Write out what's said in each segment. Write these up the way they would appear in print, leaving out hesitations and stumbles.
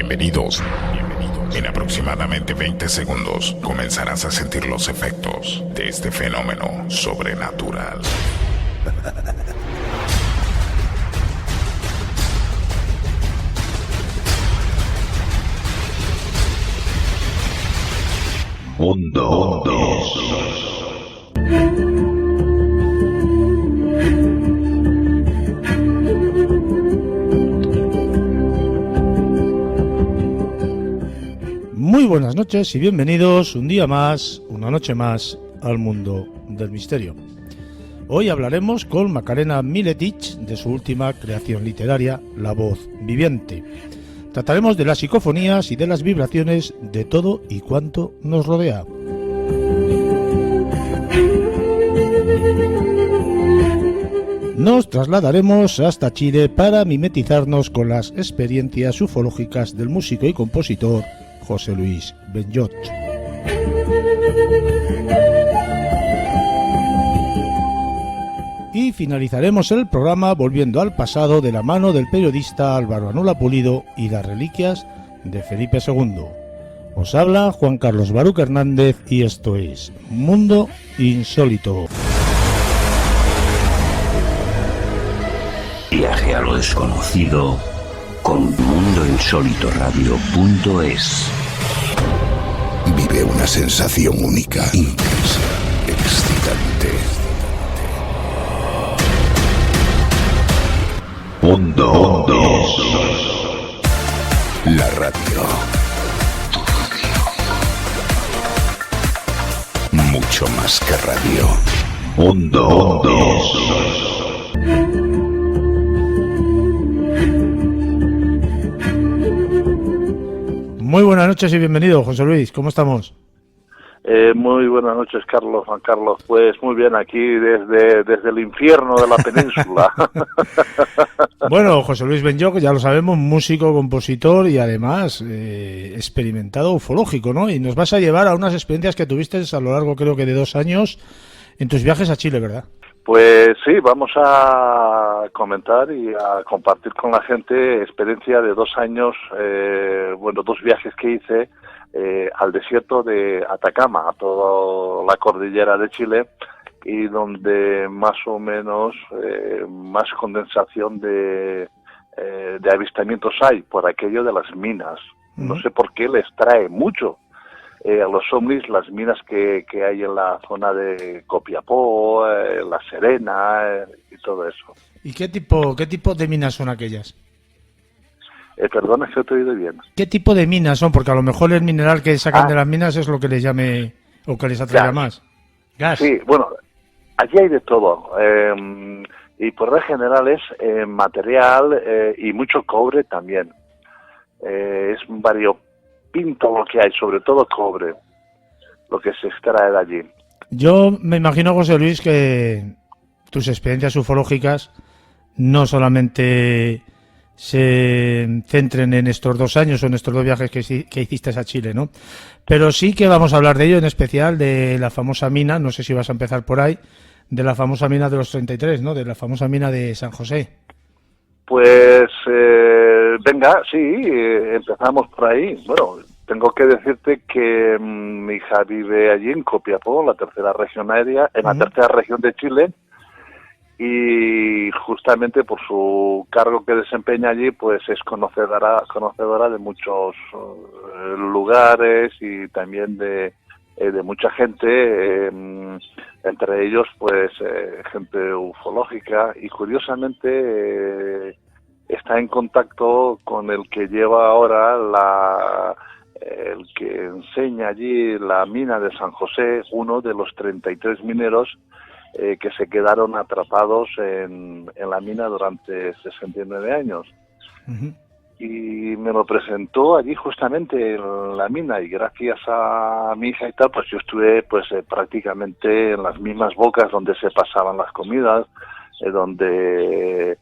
Bienvenidos. En aproximadamente 20 segundos comenzarás a sentir los efectos de este fenómeno sobrenatural. Mundo. Muy buenas noches y bienvenidos un día más, una noche más, al mundo del misterio. Hoy hablaremos con Macarena Miletich de su última creación literaria, La Voz Viviente. Trataremos de las psicofonías y de las vibraciones de todo y cuanto nos rodea. Nos trasladaremos hasta Chile para mimetizarnos con las experiencias ufológicas del músico y compositor José Luis Benlloch. Y finalizaremos el programa volviendo al pasado de la mano del periodista Álvaro Anula Pulido y las reliquias de Felipe II. Os habla Juan Carlos Baruch Hernández y esto es Mundo Insólito. Viaje a lo desconocido con mundoinsólitoradio.es. Vive una sensación única, intensa, excitante. Mundo. La radio. Mucho más que radio. Mundo. Muy buenas noches y bienvenido, José Luis. ¿Cómo estamos? Muy buenas noches, Juan Carlos. Pues muy bien, aquí desde el infierno de la península. Bueno, José Luis Benlloch, ya lo sabemos, músico, compositor y además experimentado ufológico, ¿no? Y nos vas a llevar a unas experiencias que tuviste a lo largo, creo que de 2 años, en tus viajes a Chile, ¿verdad? Pues sí, vamos a comentar y a compartir con la gente experiencia de 2 años, 2 viajes que hice al desierto de Atacama, a toda la cordillera de Chile, y donde más o menos más condensación de avistamientos hay por aquello de las minas. No sé por qué les trae mucho a los ovnis las minas que hay en la zona de Copiapó, La Serena y todo eso. ¿Y qué tipo de minas son aquellas? Perdona, que no te he oído bien. ¿Qué tipo de minas son? Porque a lo mejor el mineral que sacan de las minas es lo que les llame o que les atraiga más. Gas. Sí, bueno, allí hay de todo. Y por lo general es material y mucho cobre también. Es variopinto lo que hay, sobre todo cobre, lo que se extrae de allí. Yo me imagino, José Luis, que tus experiencias ufológicas no solamente se centren en estos 2 años o en estos 2 viajes que hiciste a Chile, ¿no? Pero sí que vamos a hablar de ello, en especial de la famosa mina, no sé si vas a empezar por ahí, de la famosa mina de los 33, ¿no? De la famosa mina de San José. Pues venga, sí, empezamos por ahí. Bueno, tengo que decirte que mi hija vive allí en Copiapó, la tercera región aérea, en la tercera región de Chile, y justamente por su cargo que desempeña allí, pues es conocedora de muchos lugares y también de mucha gente, entre ellos pues gente ufológica, y curiosamente está en contacto con el que lleva ahora el que enseña allí la mina de San José, uno de los 33 mineros que se quedaron atrapados en la mina durante 69 años. Uh-huh. Y me lo presentó allí justamente en la mina, y gracias a mi hija y tal, pues yo estuve pues prácticamente en las mismas bocas donde se pasaban las comidas, donde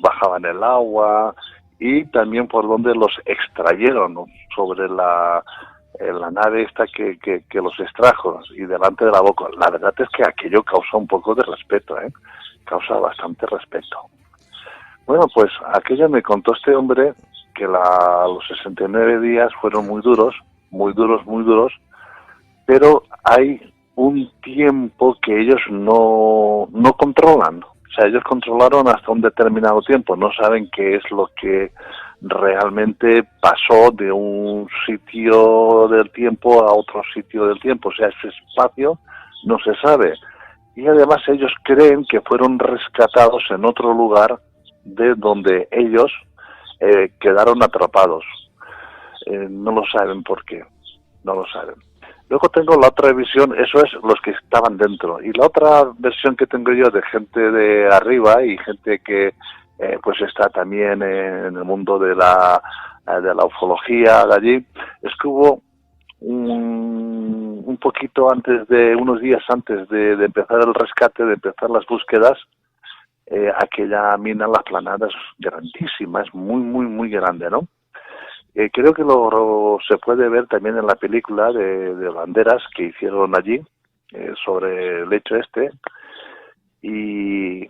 bajaban el agua, y también por donde los extrayeron, ¿no? Sobre la nave esta que los extrajo, y delante de la boca. La verdad es que aquello causa un poco de respeto, causa bastante respeto. Bueno, pues aquello me contó este hombre que los 69 días fueron muy duros, muy duros, muy duros, pero hay un tiempo que ellos no controlan. O sea, ellos controlaron hasta un determinado tiempo, no saben qué es lo que realmente pasó de un sitio del tiempo a otro sitio del tiempo. O sea, ese espacio no se sabe. Y además ellos creen que fueron rescatados en otro lugar de donde ellos quedaron atrapados. No lo saben por qué, no lo saben. Luego tengo la otra visión, eso es los que estaban dentro. Y la otra versión que tengo yo de gente de arriba y gente que pues está también en el mundo de la ufología de allí, es que hubo un poquito antes unos días antes de empezar el rescate, de empezar las búsquedas, aquella mina en Las Planadas grandísima, es muy, muy, muy grande, ¿no? Creo que se puede ver también en la película de Banderas que hicieron allí sobre el hecho este, y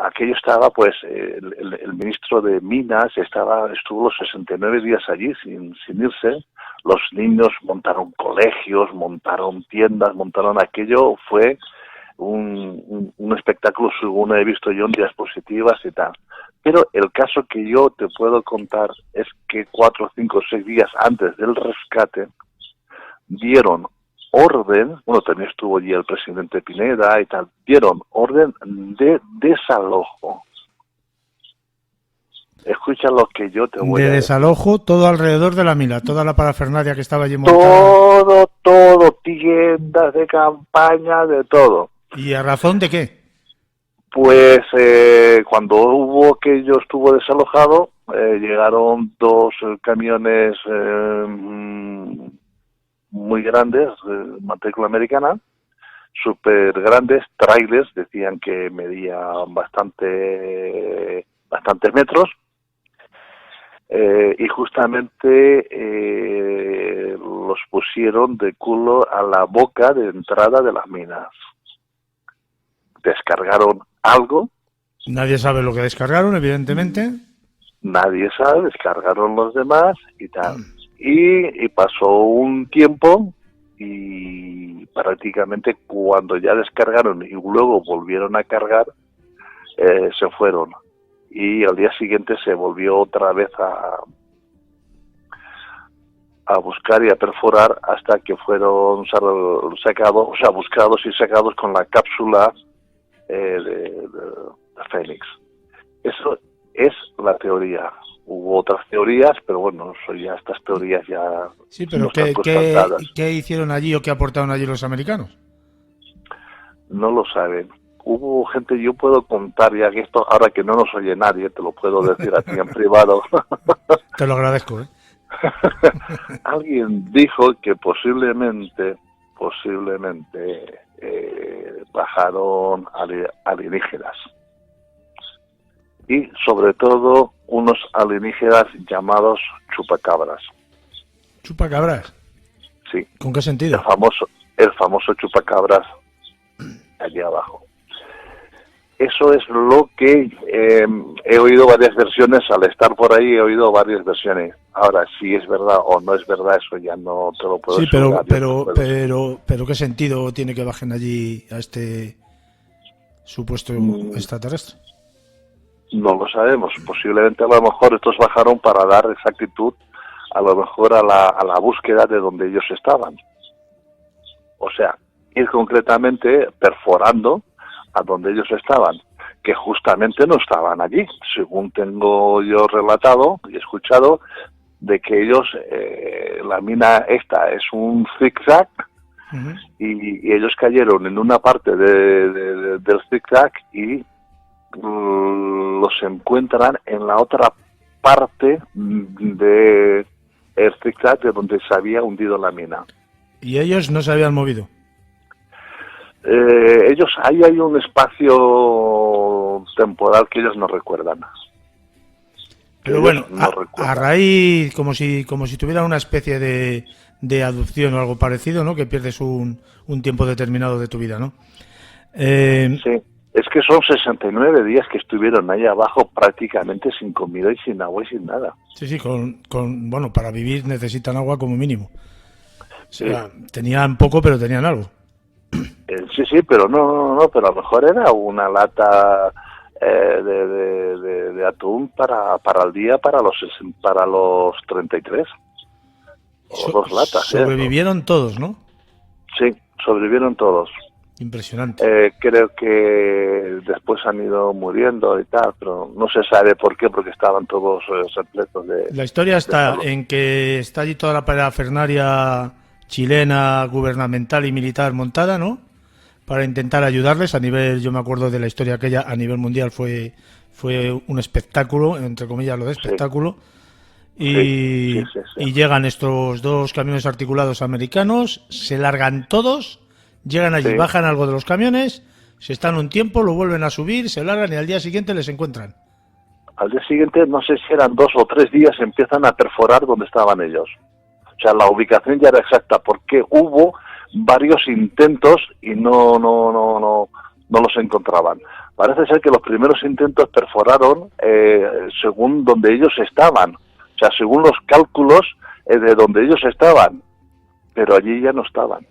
aquello estaba, pues, el ministro de Minas estuvo los 69 días allí sin irse. Los niños montaron colegios, montaron tiendas, montaron aquello, fue un espectáculo, según he visto yo en diapositivas y tal. Pero el caso que yo te puedo contar es que 4, 5, 6 días antes del rescate dieron orden, bueno, también estuvo allí el presidente Pineda y tal, dieron orden de desalojo. Escucha lo que yo te voy a decir. De desalojo todo alrededor de la mina, toda la parafernalia que estaba allí montada. Todo, tiendas de campaña, de todo. ¿Y a razón de qué? Pues cuando aquello estuvo desalojado, llegaron 2 camiones muy grandes, matrícula americana, súper grandes, trailers, decían que medían bastantes metros, y justamente los pusieron de culo a la boca de entrada de las minas. Descargaron algo. Nadie sabe lo que descargaron, evidentemente. Nadie sabe, descargaron los demás y tal. Y pasó un tiempo y prácticamente cuando ya descargaron y luego volvieron a cargar, se fueron. Y al día siguiente se volvió otra vez a buscar y a perforar hasta que fueron sacados, o sea, buscados y sacados con la cápsula de Fénix. Eso es la teoría. Hubo otras teorías, pero bueno, estas teorías ya... Sí, pero ¿qué hicieron allí o qué aportaron allí los americanos? No lo saben. Hubo gente, yo puedo contar ya que esto, ahora que no nos oye nadie, te lo puedo decir a ti en privado. Te lo agradezco, ¿eh? Alguien dijo que posiblemente bajaron alienígenas. Y sobre todo unos alienígenas llamados chupacabras. ¿Chupacabras? Sí. ¿Con qué sentido? El famoso chupacabras allí abajo. Eso es lo que he oído varias versiones, al estar por ahí he oído varias versiones. Ahora, si es verdad o no es verdad, eso ya no te lo puedo decir. Sí, pero ¿qué sentido tiene que bajen allí a este supuesto extraterrestre? No lo sabemos. Posiblemente a lo mejor estos bajaron para dar exactitud a lo mejor a la búsqueda de donde ellos estaban. O sea, ir concretamente perforando a donde ellos estaban, que justamente no estaban allí, según tengo yo relatado y escuchado, de que ellos, la mina esta es un zigzag, y ellos cayeron en una parte del zigzag y los encuentran en la otra parte del zigzag de donde se había hundido la mina. ¿Y ellos no se habían movido? Ellos, ahí hay un espacio temporal que ellos no recuerdan. Pero bueno, a raíz, como si tuviera una especie de adopción o algo parecido, ¿no? Que pierdes un tiempo determinado de tu vida, ¿no? Sí. Es que son 69 días que estuvieron ahí abajo prácticamente sin comida y sin agua y sin nada. Sí, bueno, para vivir necesitan agua como mínimo. O sea, tenían poco, pero tenían algo. Sí, pero no, pero a lo mejor era una lata de atún para el día para los 33. O 2 latas. Sobrevivieron todos, ¿no? Sí, sobrevivieron todos. Impresionante. Creo que después han ido muriendo y tal, pero no se sabe por qué, porque estaban todos repletos de... La historia está en que está allí toda la parafernalia chilena, gubernamental y militar montada, ¿no? Para intentar ayudarles a nivel, yo me acuerdo de la historia aquella, a nivel mundial fue un espectáculo, entre comillas lo de espectáculo, y llegan estos 2 camiones articulados americanos, se largan todos, llegan allí, bajan algo de los camiones, se están un tiempo, lo vuelven a subir, se largan y al día siguiente les encuentran. Al día siguiente, no sé si eran 2 o 3 días, empiezan a perforar donde estaban ellos. O sea, la ubicación ya era exacta, porque hubo varios intentos y no los encontraban. Parece ser que los primeros intentos perforaron según donde ellos estaban, o sea, según los cálculos de donde ellos estaban, pero allí ya no estaban.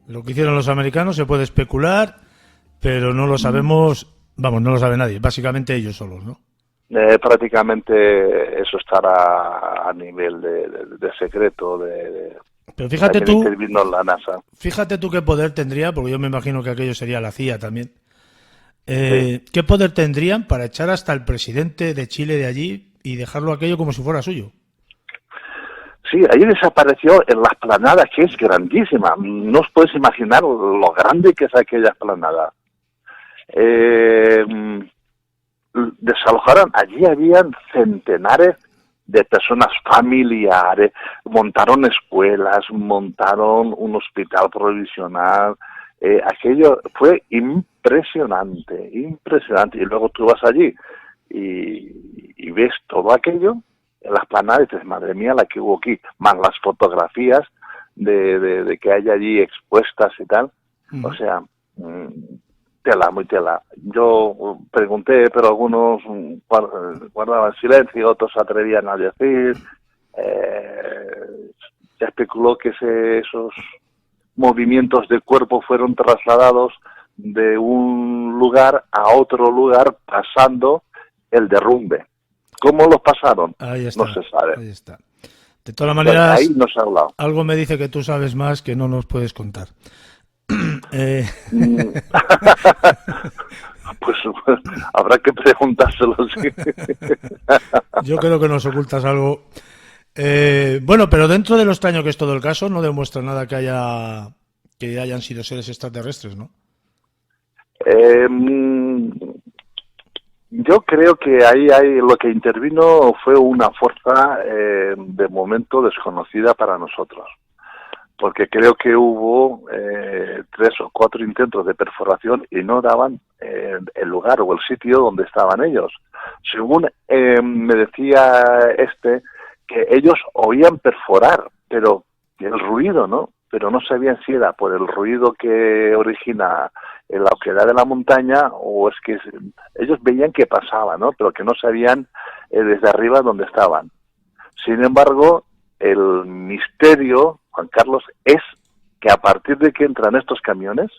Lo que hicieron los americanos se puede especular, pero no lo sabemos, no lo sabe nadie, básicamente ellos solos, ¿no? Prácticamente eso estará a nivel de secreto, pero fíjate tú, intervino la NASA. Fíjate tú qué poder tendría, porque yo me imagino que aquello sería la CIA también. ¿Qué poder tendrían para echar hasta el presidente de Chile de allí y dejarlo aquello como si fuera suyo? Sí, ahí desapareció en la explanada, que es grandísima. No os podéis imaginar lo grande que es aquella explanada. Desalojaron, allí habían centenares de personas familiares, montaron escuelas, montaron un hospital provisional. Aquello fue impresionante. Y luego tú vas allí y ves todo aquello en las planadas y dices, madre mía, la que hubo aquí, más las fotografías de que hay allí expuestas y tal. O sea, muy tela. Yo pregunté, pero algunos guardaban silencio, otros se atrevían a decir. Se especuló que esos movimientos de cuerpo fueron trasladados de un lugar a otro lugar pasando el derrumbe. ¿Cómo los pasaron? Ahí está, no se sabe. Ahí está. De todas maneras, ahí no se ha hablado. Algo me dice que tú sabes más que no nos puedes contar. Pues habrá que preguntárselo. Sí. Yo creo que nos ocultas algo. Bueno, pero dentro de lo extraño que es todo el caso, no demuestra nada que hayan sido seres extraterrestres, ¿no? Yo creo que ahí lo que intervino fue una fuerza de momento desconocida para nosotros, porque creo que hubo 3 o 4 intentos de perforación y no daban el lugar o el sitio donde estaban ellos. Según me decía que ellos oían perforar, pero el ruido, ¿no? Pero no sabían si era por el ruido que origina la oquedad de la montaña o es que ellos veían que pasaba, ¿no? Pero que no sabían desde arriba dónde estaban. Sin embargo, el misterio, Juan Carlos, es que a partir de que entran estos camiones,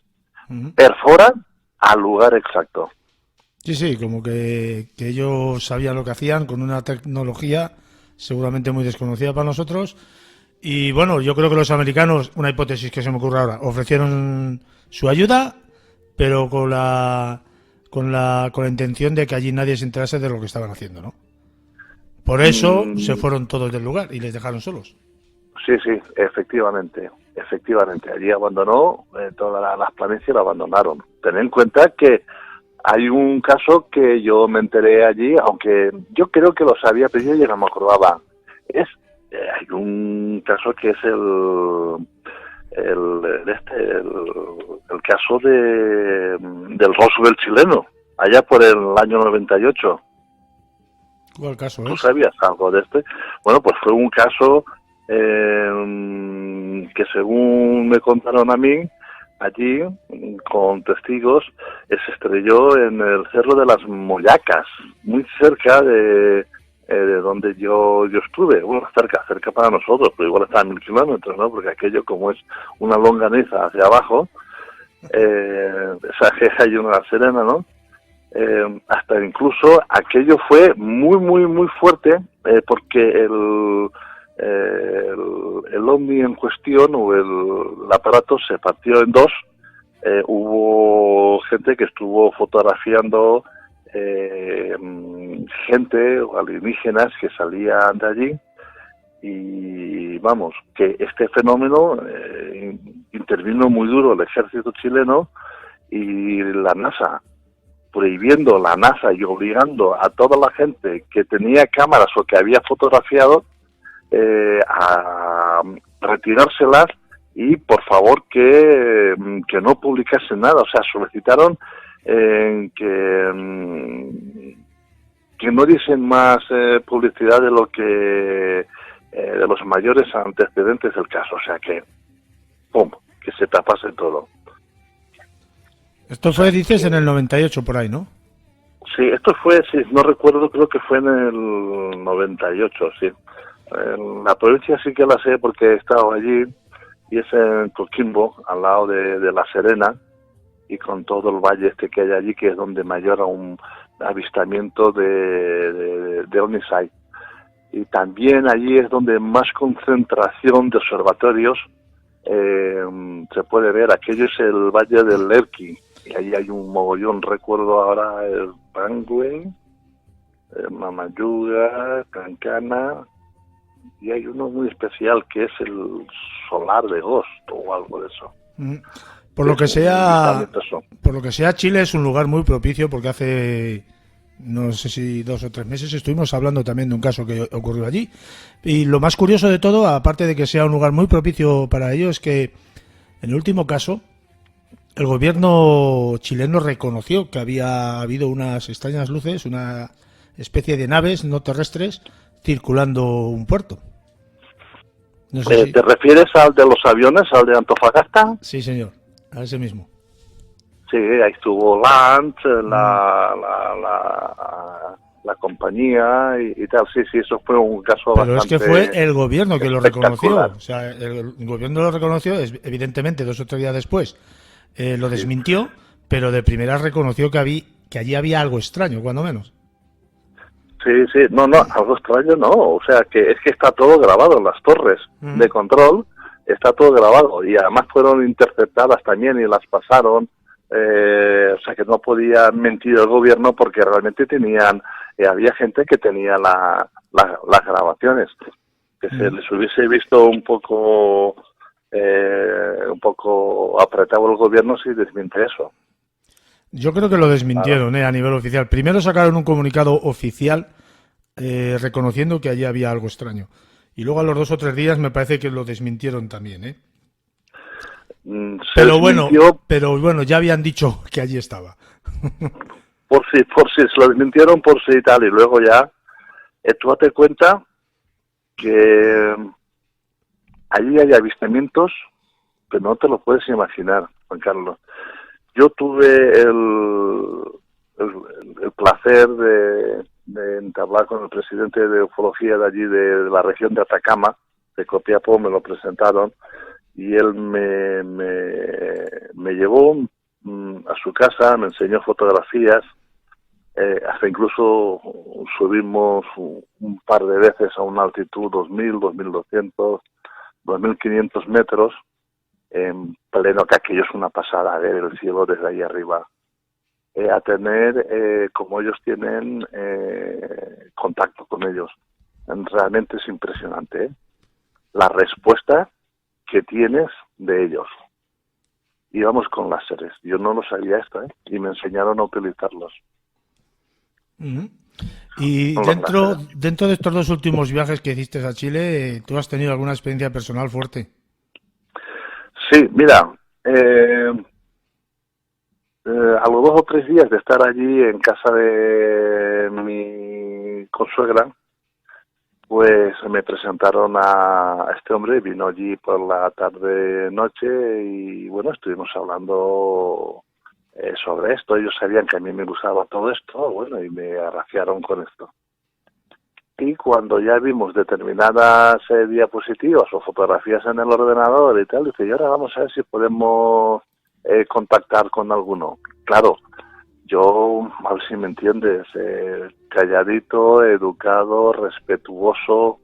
perforan al lugar exacto. Sí, como que ellos sabían lo que hacían con una tecnología seguramente muy desconocida para nosotros. Y bueno, yo creo que los americanos, una hipótesis que se me ocurre ahora, ofrecieron su ayuda, pero con la intención de que allí nadie se enterase de lo que estaban haciendo, ¿no? Por eso se fueron todos del lugar y les dejaron solos. Sí, efectivamente. Allí abandonó todas las planicies, la abandonaron. Ten en cuenta que hay un caso que yo me enteré allí, aunque yo creo que lo sabía, pero yo ya no me acordaba. Hay un caso que es el caso del Roswell chileno, allá por el año 98. ¿Cuál caso es? ¿Tú sabías algo de este? Bueno, pues fue un caso que según me contaron a mí, allí con testigos, se estrelló en el Cerro de las Mollacas, muy cerca de donde yo estuve. Bueno, cerca para nosotros, pero igual está a 1000 kilómetros, ¿no? Porque aquello, como es una longaniza hacia abajo, esa que hay una Serena, ¿no? Hasta incluso aquello fue muy fuerte, porque el ovni en cuestión, o el aparato, se partió en dos. Hubo gente que estuvo fotografiando gente o alienígenas que salían de allí, y vamos, que este fenómeno intervino muy duro el ejército chileno y la NASA, prohibiendo la NASA y obligando a toda la gente que tenía cámaras o que había fotografiado a retirárselas, y por favor que no publicasen nada. O sea, solicitaron que no diesen más publicidad de lo que de los mayores antecedentes del caso. O sea, que pum, que se tapase todo. Esto fue, dices, en el 98 por ahí, ¿no? Sí, esto fue, sí, no recuerdo, creo que fue en el 98, sí. En la provincia sí que la sé porque he estado allí, y es en Coquimbo, al lado de La Serena, y con todo el valle este que hay allí, que es donde mayor un avistamiento de ovnis hay. Y también allí es donde más concentración de observatorios se puede ver. Aquello es el valle del Lerqui, y ahí hay un mogollón. Recuerdo ahora el Pangüe, Mamayuga, Cancana, y hay uno muy especial que es el Solar de Agosto o algo de eso. Por lo que sea, Chile es un lugar muy propicio, porque hace, no sé si 2 o 3 meses, estuvimos hablando también de un caso que ocurrió allí. Y lo más curioso de todo, aparte de que sea un lugar muy propicio para ello, es que en el último caso el gobierno chileno reconoció que había habido unas extrañas luces, una especie de naves no terrestres circulando un puerto. No sé ¿Te refieres al de los aviones, al de Antofagasta? Sí, señor, a ese mismo. Sí, ahí estuvo Lance, la compañía y tal. Sí, eso fue un caso Pero bastante... es que fue el gobierno que lo reconoció. espectacular. O sea, el gobierno lo reconoció, evidentemente 2 o 3 días después lo desmintió, pero de primera reconoció que allí había algo extraño, cuando menos. Sí, no, algo extraño no, o sea, que es que está todo grabado en las torres de control, está todo grabado, y además fueron interceptadas también y las pasaron, o sea, que no podían mentir el gobierno, porque realmente había gente que tenía las grabaciones, que se les hubiese visto un poco apretado el gobierno si desmiente eso. Yo creo que lo desmintieron a nivel oficial. Primero sacaron un comunicado oficial reconociendo que allí había algo extraño. Y luego a los 2 o 3 días me parece que lo desmintieron también, Pero bueno, ya habían dicho que allí estaba. por si se lo desmintieron por si y tal, y luego ya tú date cuenta que allí hay avistamientos que no te lo puedes imaginar, Juan Carlos. Yo tuve el placer de entablar con el presidente de ufología de allí, de la región de Atacama, de Copiapó. Me lo presentaron, y él me llevó a su casa, me enseñó fotografías, hasta incluso subimos un par de veces a una altitud 2.000, 2.200, 2.500 metros, en pleno, que aquello es una pasada, ver el cielo desde ahí arriba, a tener, como ellos tienen, contacto con ellos. Realmente es impresionante, la respuesta que tienes de ellos. Íbamos con láseres, yo no lo sabía esto, y me enseñaron a utilizarlos. Y dentro de estos 2 últimos viajes que hiciste a Chile, ¿tú has tenido alguna experiencia personal fuerte? Sí, mira, a los 2 o 3 días de estar allí en casa de mi consuegra, pues me presentaron a este hombre, vino allí por la tarde-noche y bueno, estuvimos hablando sobre esto. Ellos sabían que a mí me gustaba todo esto, bueno, y me arraciaron con esto. Y cuando ya vimos determinadas diapositivas o fotografías en el ordenador y tal, dice, y ahora vamos a ver si podemos contactar con alguno. Claro, yo, a ver si me entiendes, calladito, educado, respetuoso,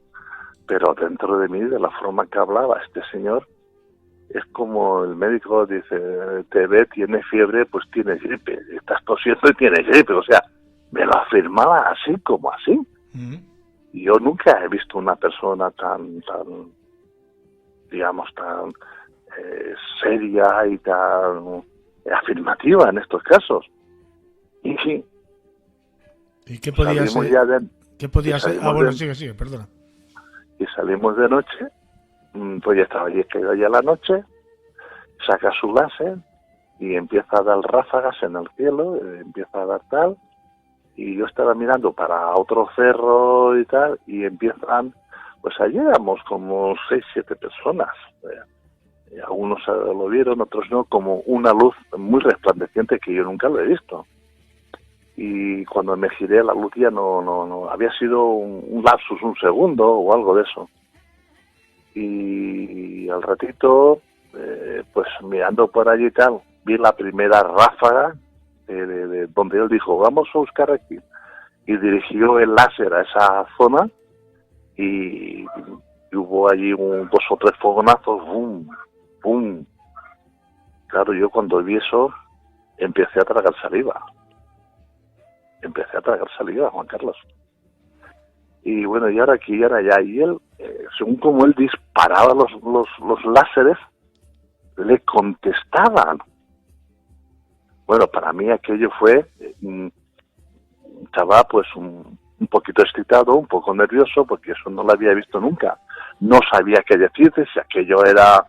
pero dentro de mí, de la forma que hablaba este señor, es como el médico dice, te ve, tiene fiebre, pues tienes gripe, estás tosiendo y tienes gripe, o sea, me lo afirmaba así como así. Y yo nunca he visto una persona tan digamos, tan seria y tan afirmativa en estos casos. Y sí. ¿Y qué podía ser? ¿Qué podía ser? Ah, bueno, sigue, perdona. Y salimos de noche, pues ya estaba allí, que ya la noche, saca su láser y empieza a dar ráfagas en el cielo, empieza a dar tal, y yo estaba mirando para otro cerro y tal, y empiezan, pues allí éramos como 6, 7 personas. Y algunos lo vieron, otros no, como una luz muy resplandeciente que yo nunca lo he visto. Y cuando me giré, la luz ya no había sido un lapsus, un segundo o algo de eso. Y al ratito, pues mirando por allí y tal, vi la primera ráfaga de donde él dijo, vamos a buscar aquí. Y dirigió el láser a esa zona y hubo allí 2 o 3 fogonazos, ¡bum! ¡Pum! Claro, yo cuando vi eso empecé a tragar saliva. Juan Carlos. Y bueno, y ahora aquí, y ahora allá. Y él, según como él disparaba los láseres, le contestaban. Bueno, para mí aquello fue, estaba pues un poquito excitado, un poco nervioso, porque eso no lo había visto nunca. No sabía qué decirte, si aquello era...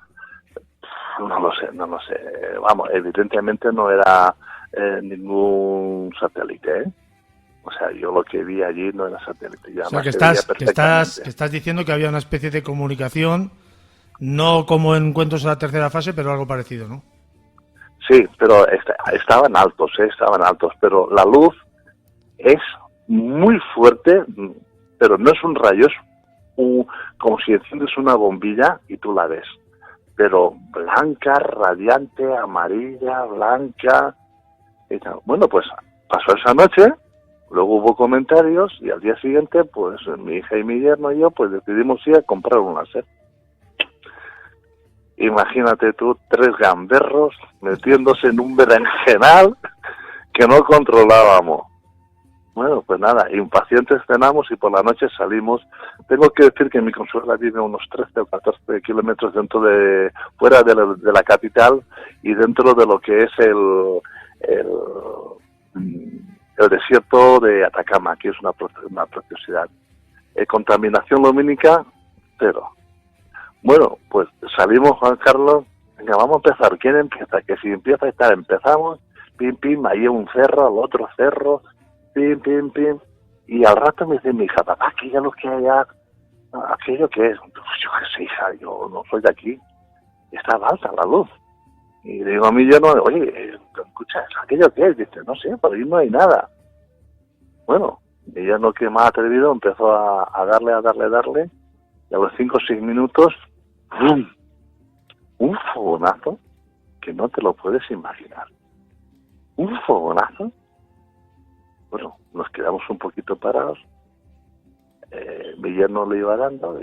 No lo sé. Vamos, evidentemente no era ningún satélite, ¿eh? O sea, yo lo que vi allí no era satélite. O sea, que estás diciendo que había una especie de comunicación, no como en Encuentros a la tercera fase, pero algo parecido, ¿no? Sí, pero estaban altos, pero la luz es muy fuerte, pero no es un rayo, es como si enciendes una bombilla y tú la ves. Pero blanca, radiante, amarilla, blanca y tal. Bueno, pues pasó esa noche, luego hubo comentarios y al día siguiente, pues mi hija y mi yerno y yo, pues decidimos ir a comprar un láser. Imagínate tú, 3 gamberros metiéndose en un berenjenal que no controlábamos. Bueno, pues nada, impacientes cenamos y por la noche salimos. Tengo que decir que mi consuegra vive a unos 13 o 14 kilómetros fuera de la capital y dentro de lo que es el desierto de Atacama, que es una preciosidad. Contaminación lumínica, 0. Bueno, pues salimos, Juan Carlos, venga, vamos a empezar. ¿Quién empieza? Que si empieza y tal, empezamos, pim, pim, ahí un cerro, al otro cerro, pim, pim, pim, y al rato me dice mi hija, papá, aquello lo que hay allá, aquello que es, pues yo qué sé, hija, yo no soy de aquí, estaba alta la luz, y digo a mí yo no, oye, escucha, aquello que es, dice, no sé, por ahí no hay nada. Bueno, y ya no que más atrevido empezó a darle, y a los 5 o 6 minutos, ¡bum!, un fogonazo que no te lo puedes imaginar, un fogonazo. Bueno, nos quedamos un poquito parados. Mi yerno le iba dando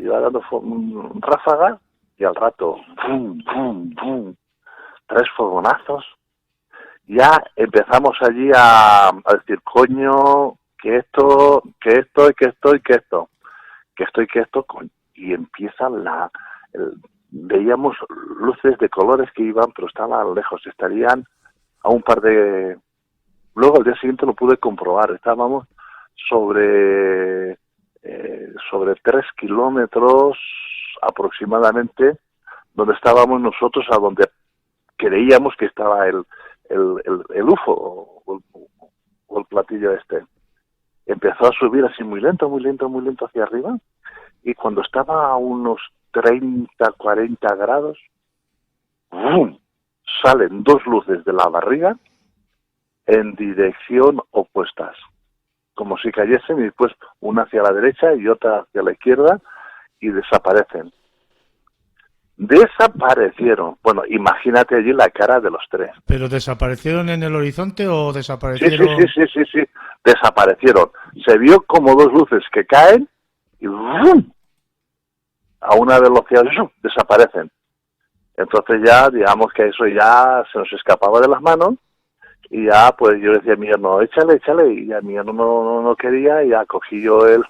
ráfaga y al rato, ¡pum, pum, pum!, 3 fogonazos. Ya empezamos allí a decir, coño, que esto, coño. Y empieza veíamos luces de colores que iban, pero estaban lejos, estarían a un par de... Luego al día siguiente lo pude comprobar, estábamos sobre 3 kilómetros aproximadamente donde estábamos nosotros, a donde creíamos que estaba el UFO o el platillo este. Empezó a subir así muy lento hacia arriba y cuando estaba a unos 30, 40 grados, ¡bum!, salen dos luces de la barriga en dirección opuestas, como si cayesen, y después una hacia la derecha y otra hacia la izquierda, y desaparecen. Desaparecieron. Bueno, imagínate allí la cara de los tres. ¿Pero desaparecieron en el horizonte o Sí, desaparecieron...? sí. Desaparecieron. Se vio como dos luces que caen y ¡bum!, a una velocidad ¡zum!, desaparecen. Entonces ya, digamos que eso ya se nos escapaba de las manos, y ya pues yo decía a mi hermano, échale, y a mi hermano no quería, y ya cogí yo el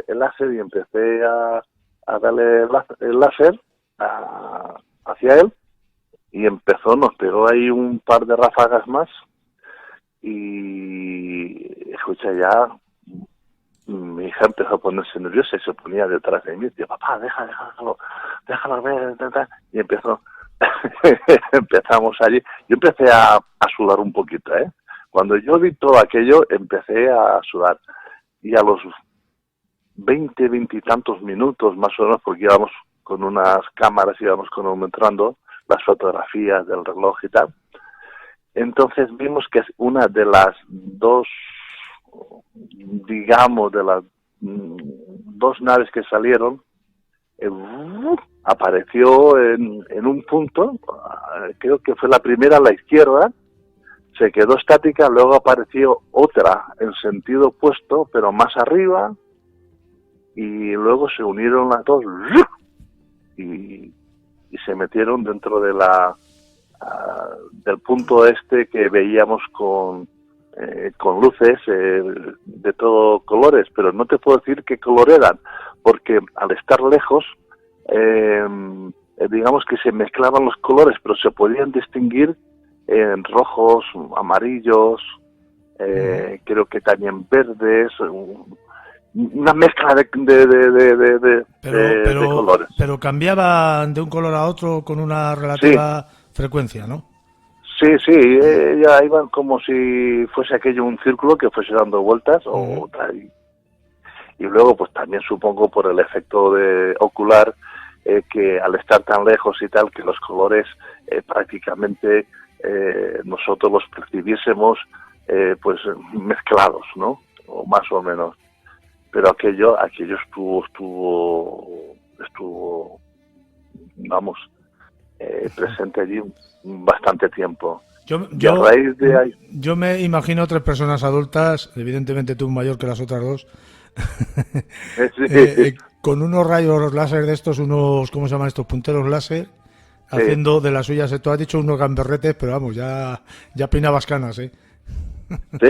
láser y empecé a darle el láser hacia él, y nos pegó ahí un par de ráfagas más, y escucha, ya mi hija empezó a ponerse nerviosa y se ponía detrás de mí, y decía, papá, déjalo ver, y empezamos allí. Yo empecé a sudar un poquito, ¿eh? Cuando yo vi todo aquello, empecé a sudar, y a los 20 y tantos minutos más o menos, porque íbamos con unas cámaras, íbamos cronometrando las fotografías del reloj y tal. Entonces vimos que una de las dos, digamos, de las dos naves que salieron, apareció en un punto, creo que fue la primera a la izquierda, se quedó estática, luego apareció otra en sentido opuesto, pero más arriba, y luego se unieron las dos y se metieron dentro de del punto este que veíamos con luces de todo colores, pero no te puedo decir qué color eran, porque al estar lejos, digamos que se mezclaban los colores, pero se podían distinguir en rojos, amarillos, creo que también verdes, una mezcla de colores. Pero cambiaban de un color a otro con una relativa frecuencia, ¿no? Sí, ya iban como si fuese aquello un círculo que fuese dando vueltas, o tal. Y luego, pues también supongo por el efecto ocular, que al estar tan lejos y tal, que los colores prácticamente nosotros los percibiésemos pues mezclados, ¿no? O más o menos. Pero aquello estuvo vamos, presente allí bastante tiempo. A raíz de ahí... Yo me imagino 3 personas adultas, evidentemente tú mayor que las otras dos, con unos rayos láser de estos, unos, ¿cómo se llaman estos? Punteros láser, haciendo de las suyas. Tú has dicho unos gamberretes, pero vamos, ya peinabas canas, ¿eh? Sí.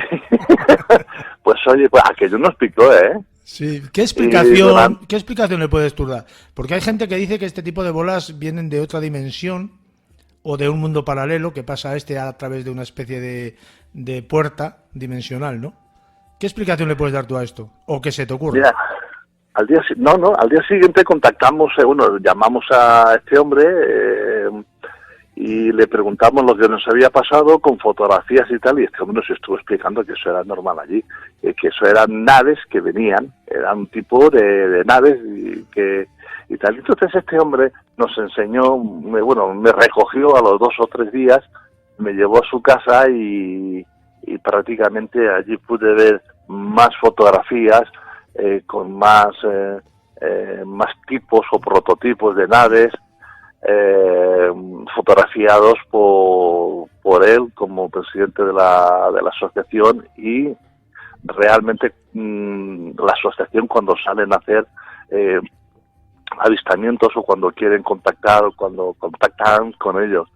Pues oye, pues aquello nos picó, ¿eh? Sí. ¿Qué explicación le puedes tú dar? Porque hay gente que dice que este tipo de bolas vienen de otra dimensión o de un mundo paralelo, que pasa a través de una especie de puerta dimensional, ¿no? ¿Qué explicación le puedes dar tú a esto? ¿O qué se te ocurre? Mira, al día siguiente contactamos, llamamos a este hombre y le preguntamos lo que nos había pasado con fotografías y tal, y este hombre nos estuvo explicando que eso era normal allí, que eso eran naves que venían, era un tipo de naves y tal. Entonces este hombre nos enseñó, me recogió a los 2 o 3 días, me llevó a su casa y prácticamente allí pude ver más fotografías con más tipos o prototipos de naves, fotografiados por él como presidente de la asociación, y realmente la asociación, cuando salen a hacer avistamientos o cuando quieren contactar o cuando contactan con ellos,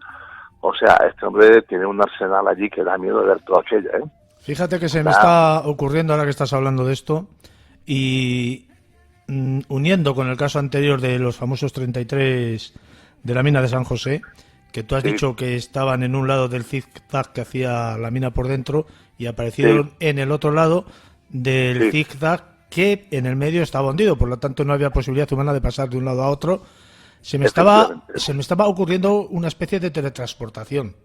o sea, este hombre tiene un arsenal allí que da miedo de ver todo aquello, ¿eh? Fíjate que se me está ocurriendo ahora que estás hablando de esto, y uniendo con el caso anterior de los famosos 33 de la mina de San José, que tú has dicho que estaban en un lado del zigzag que hacía la mina por dentro y aparecieron en el otro lado del zigzag que en el medio estaba hundido, por lo tanto no había posibilidad humana de pasar de un lado a otro. Se me estaba ocurriendo una especie de teletransportación.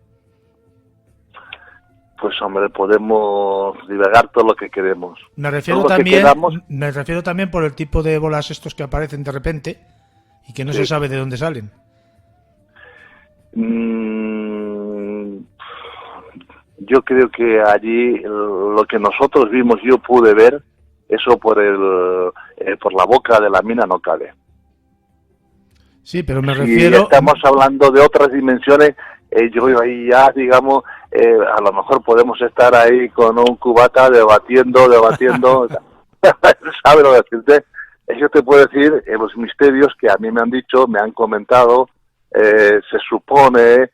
pues hombre, podemos divagar todo lo que queremos. Me refiero Todo lo que también, queramos. me refiero también por el tipo de bolas estos que aparecen de repente y que no se sabe de dónde salen. Yo creo que allí lo que nosotros vimos, yo pude ver, eso por la boca de la mina no cabe. Sí, pero me Si refiero... estamos hablando de otras dimensiones, yo ahí ya, digamos, a lo mejor podemos estar ahí con un cubata debatiendo, ¿sabes lo que decirte? Yo te puedo decir los misterios que a mí me han dicho, me han comentado, se supone,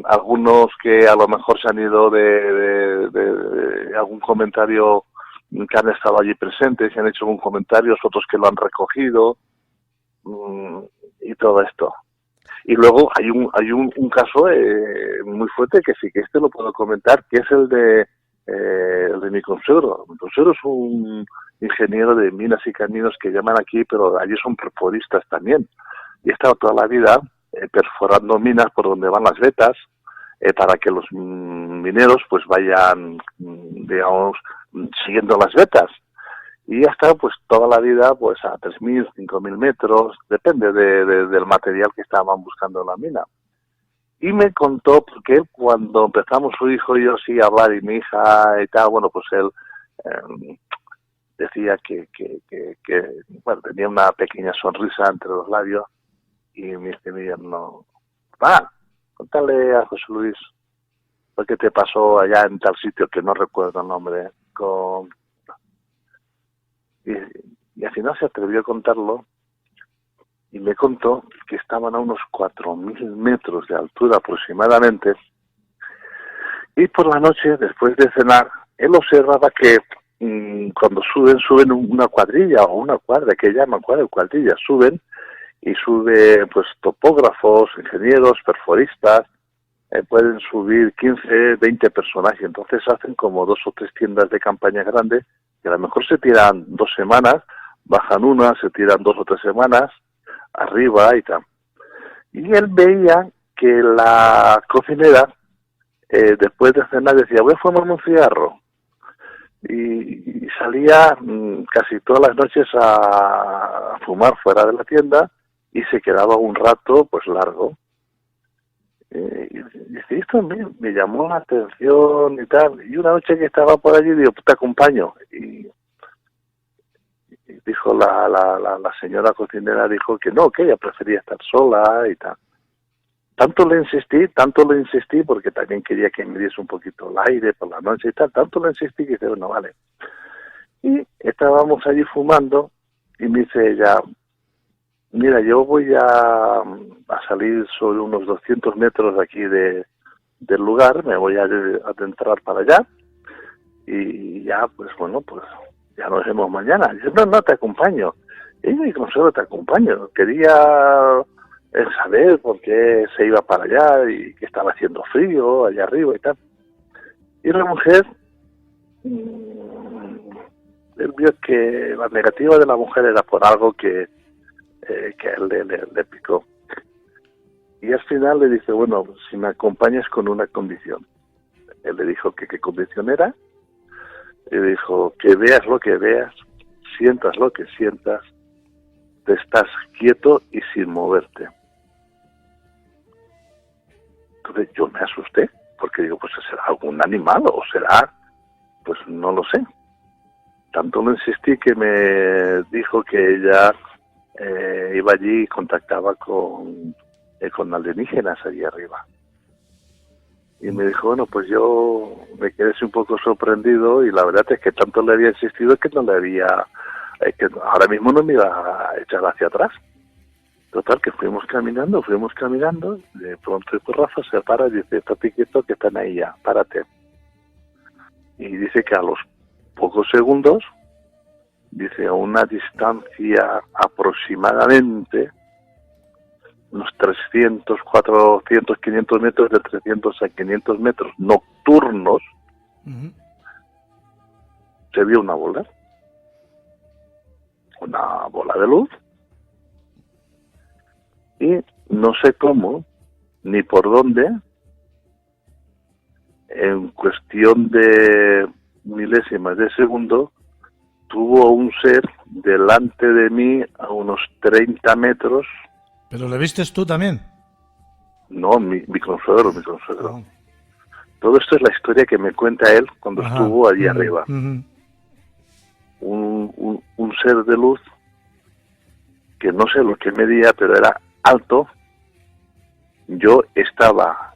algunos que a lo mejor se han ido de algún comentario, que han estado allí presentes, se han hecho algún comentario, otros que lo han recogido, y todo esto. Y luego hay un caso muy fuerte que sí que lo puedo comentar, que es el de mi consuegro. Mi consuegro es un ingeniero de minas y caminos que llaman aquí, pero allí son perforistas también. Y ha estado toda la vida perforando minas por donde van las vetas, para que los mineros pues vayan, digamos, siguiendo las vetas. Y ha estado pues toda la vida pues a 3.000, 5.000 metros, depende del material que estaban buscando en la mina. Y me contó, porque él, cuando empezamos su hijo y yo sí a hablar, y mi hija y tal, bueno, pues él decía que bueno, tenía una pequeña sonrisa entre los labios, y me dice, mira, no, contale a José Luis lo que te pasó allá en tal sitio, que no recuerdo el nombre, y al final se atrevió a contarlo, y me contó que estaban a unos 4.000 metros de altura aproximadamente, y por la noche, después de cenar, él observaba que cuando suben una cuadrilla o una cuadra, que llaman cuadrilla, suben, y sube pues topógrafos, ingenieros, perforistas, pueden subir 15, 20 personas, y entonces hacen como 2 o 3 tiendas de campaña grandes, que a lo mejor se tiran 2 semanas, bajan una, se tiran 2 o 3 semanas, arriba y tal. Y él veía que la cocinera, después de cenar, decía, voy a fumarme un cigarro. Y salía casi todas las noches a fumar fuera de la tienda, y se quedaba un rato pues largo. Y dice, esto me llamó la atención y tal. Y una noche que estaba por allí, digo, te acompaño. Y dijo la señora cocinera, dijo que no, que ella prefería estar sola y tal. Tanto le insistí, porque también quería que me diese un poquito el aire por la noche y tal. Tanto le insistí que dice, bueno, vale. Y estábamos allí fumando, y me dice ella, mira, yo voy a salir sobre unos 200 metros de aquí del lugar, me voy a adentrar para allá, y ya, pues bueno, pues ya nos vemos mañana. Y yo, no, te acompaño. Y mi consuelo, te acompaño. Quería saber por qué se iba para allá y que estaba haciendo frío allá arriba y tal. Y la mujer, él vio que la negativa de la mujer era por algo que a él le picó. Y al final le dice, bueno, si me acompañas con una condición. Él le dijo que qué condición era. Y dijo, que veas lo que veas, sientas lo que sientas, te estás quieto y sin moverte. Entonces yo me asusté, porque digo, pues será algún animal o será, pues no lo sé. Tanto lo insistí que me dijo que ella iba allí y contactaba con alienígenas allí arriba. Y me dijo, bueno, pues yo me quedé un poco sorprendido, y la verdad es que tanto le había insistido que no le había, que ahora mismo no me iba a echar hacia atrás. Total, que fuimos caminando, de pronto pues Rafa se para y dice, estate quieto que están ahí ya, párate. Y dice que a los pocos segundos, dice, a una distancia aproximadamente unos 300, 400, 500 metros, de 300 a 500 metros nocturnos, se vio una bola de luz, y no sé cómo ni por dónde en cuestión de milésimas de segundo, tuvo un ser delante de mí a unos 30 metros. ¿Pero le vistes tú también? No, mi consuegro. No. Todo esto es la historia que me cuenta él cuando Ajá. estuvo allí arriba. Ujú. Un ser de luz que no sé lo que medía, pero era alto. Yo estaba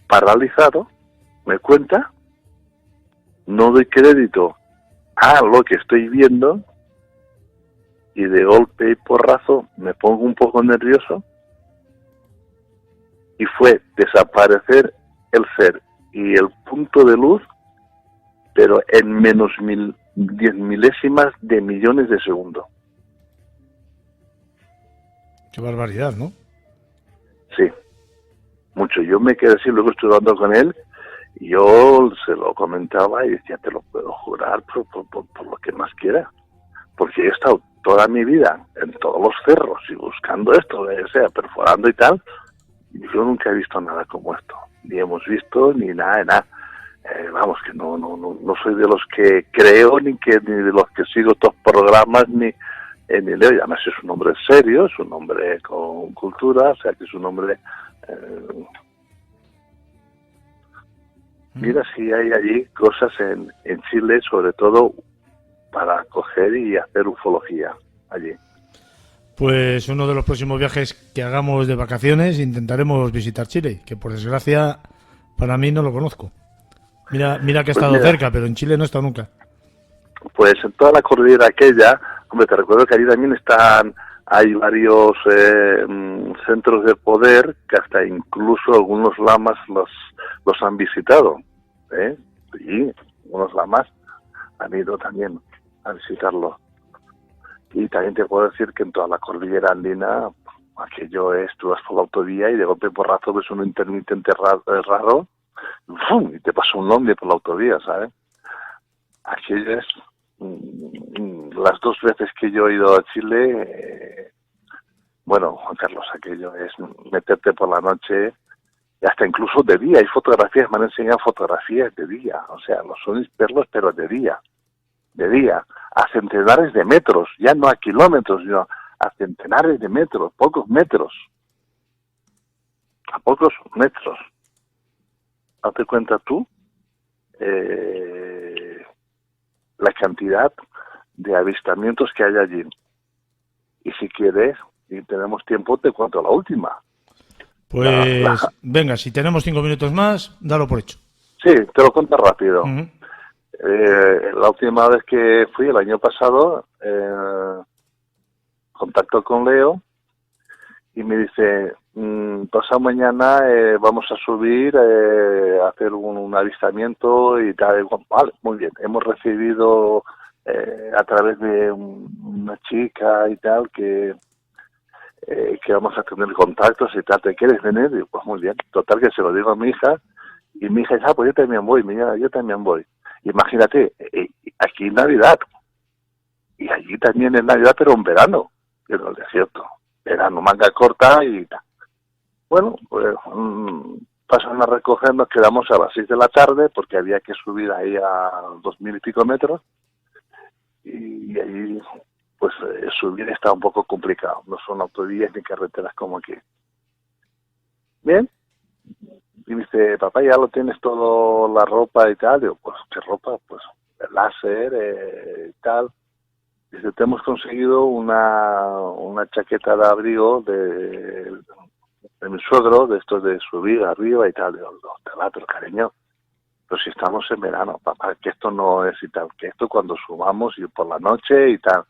paralizado, me cuenta, no doy crédito a lo que estoy viendo y de golpe y porrazo me pongo un poco nervioso y fue desaparecer el ser y el punto de luz, pero en menos 10 milésimas de millones de segundos. Qué barbaridad, ¿no? Sí, mucho. Yo me quedé así, luego estuve hablando con él y yo se lo comentaba y decía, te lo puedo jurar por lo que más quiera, porque he estado toda mi vida en todos los cerros y buscando esto, o sea, perforando y tal, y yo nunca he visto nada como esto, ni hemos visto ni nada de nada. Vamos, que no soy de los que creo ni de los que sigo estos programas ni leo. Y además es un hombre serio, es un hombre con cultura, o sea que es un hombre. Mira si hay allí cosas en Chile, sobre todo para coger y hacer ufología allí. Pues uno de los próximos viajes que hagamos de vacaciones intentaremos visitar Chile, que por desgracia para mí no lo conozco. Mira que he estado cerca, pero en Chile no he estado nunca. Pues en toda la cordillera aquella, hombre, te recuerdo que allí también hay varios centros de poder que hasta incluso algunos lamas los han visitado, y unos lamas han ido también a visitarlo. Y también te puedo decir que en toda la cordillera andina, aquello es, tú vas por la autovía y de golpe porrazo ves un intermitente raro, ¡fum! Y te pasa un ovni por la autovía, ¿sabes? Aquello es, las 2 veces que yo he ido a Chile, bueno, Juan Carlos, aquello es meterte por la noche, y hasta incluso de día, hay fotografías, me han enseñado fotografías de día, o sea, los son verlos, pero de día, a centenares de metros, ya no a kilómetros, sino a centenares de metros, a pocos metros. Date cuenta tú la cantidad de avistamientos que hay allí. Y si quieres, y tenemos tiempo, te cuento la última. Pues venga, si tenemos 5 minutos más, dalo por hecho. Sí, te lo cuento rápido. Uh-huh. La última vez que fui, el año pasado, contacto con Leo y me dice, pasado mañana vamos a subir a hacer un avistamiento y tal. Vale, muy bien. Hemos recibido a través de una chica y tal que vamos a tener contactos y tal. ¿Te quieres venir? Y pues muy bien. Total que se lo digo a mi hija y mi hija dice, pues yo también voy. Yo también voy. Imagínate, aquí en Navidad y allí también en Navidad, pero en verano, en el desierto. Verano, manga corta y tal. Bueno, pues pasan a recoger, nos quedamos a las 6 de la tarde porque había que subir ahí a 2.000 y pico metros y ahí pues subir está un poco complicado, no son autovías ni carreteras como aquí. Bien, y me dice, papá, ¿ya lo tienes todo, la ropa y tal? Digo, pues, ¿qué ropa? Pues el láser y tal. Dice, te hemos conseguido una chaqueta de abrigo de mi suegro, de estos de subir arriba y tal. Digo, pero cariño, pero si estamos en verano, papá, que esto no es y tal, que esto cuando subamos y por la noche y tal.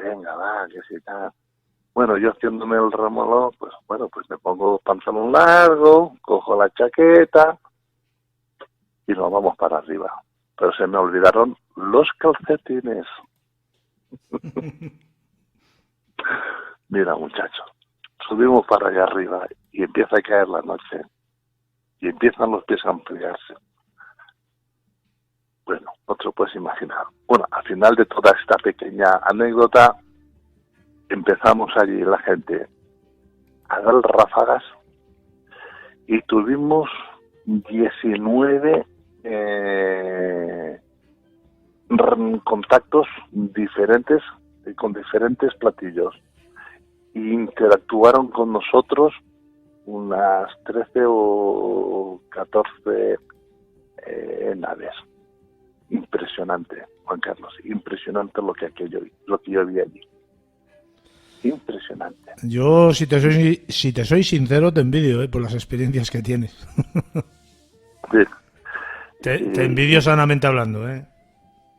Venga, va, que sí, tal. Bueno, yo haciéndome el remolón, pues bueno, pues me pongo pantalón largo, cojo la chaqueta y nos vamos para arriba. Pero se me olvidaron los calcetines. Mira, muchachos, subimos para allá arriba y empieza a caer la noche y empiezan los pies a ampliarse. Bueno, no te lo puedes imaginar. Bueno, al final de toda esta pequeña anécdota, empezamos allí la gente a dar ráfagas y tuvimos 19 contactos diferentes con diferentes platillos. Interactuaron con nosotros unas 13 o 14 naves. Impresionante, Juan Carlos, impresionante lo que yo vi allí. Impresionante. Yo, si te soy sincero, te envidio, por las experiencias que tienes. Sí. Te envidio sanamente hablando,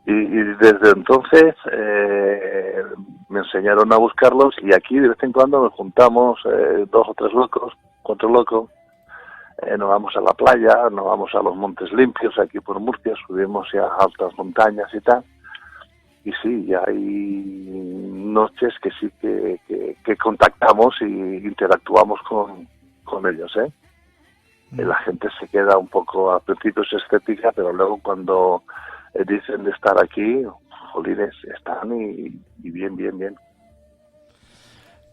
Y desde entonces me enseñaron a buscarlos, y aquí de vez en cuando nos juntamos 2 o 3 locos, 4 locos, nos vamos a la playa, nos vamos a los Montes Limpios aquí por Murcia, subimos a altas montañas y tal, y sí, hay noches que sí que contactamos y interactuamos con ellos, La gente se queda un poco, al principio es escéptica, pero luego cuando dicen de estar aquí, jolines, están y bien.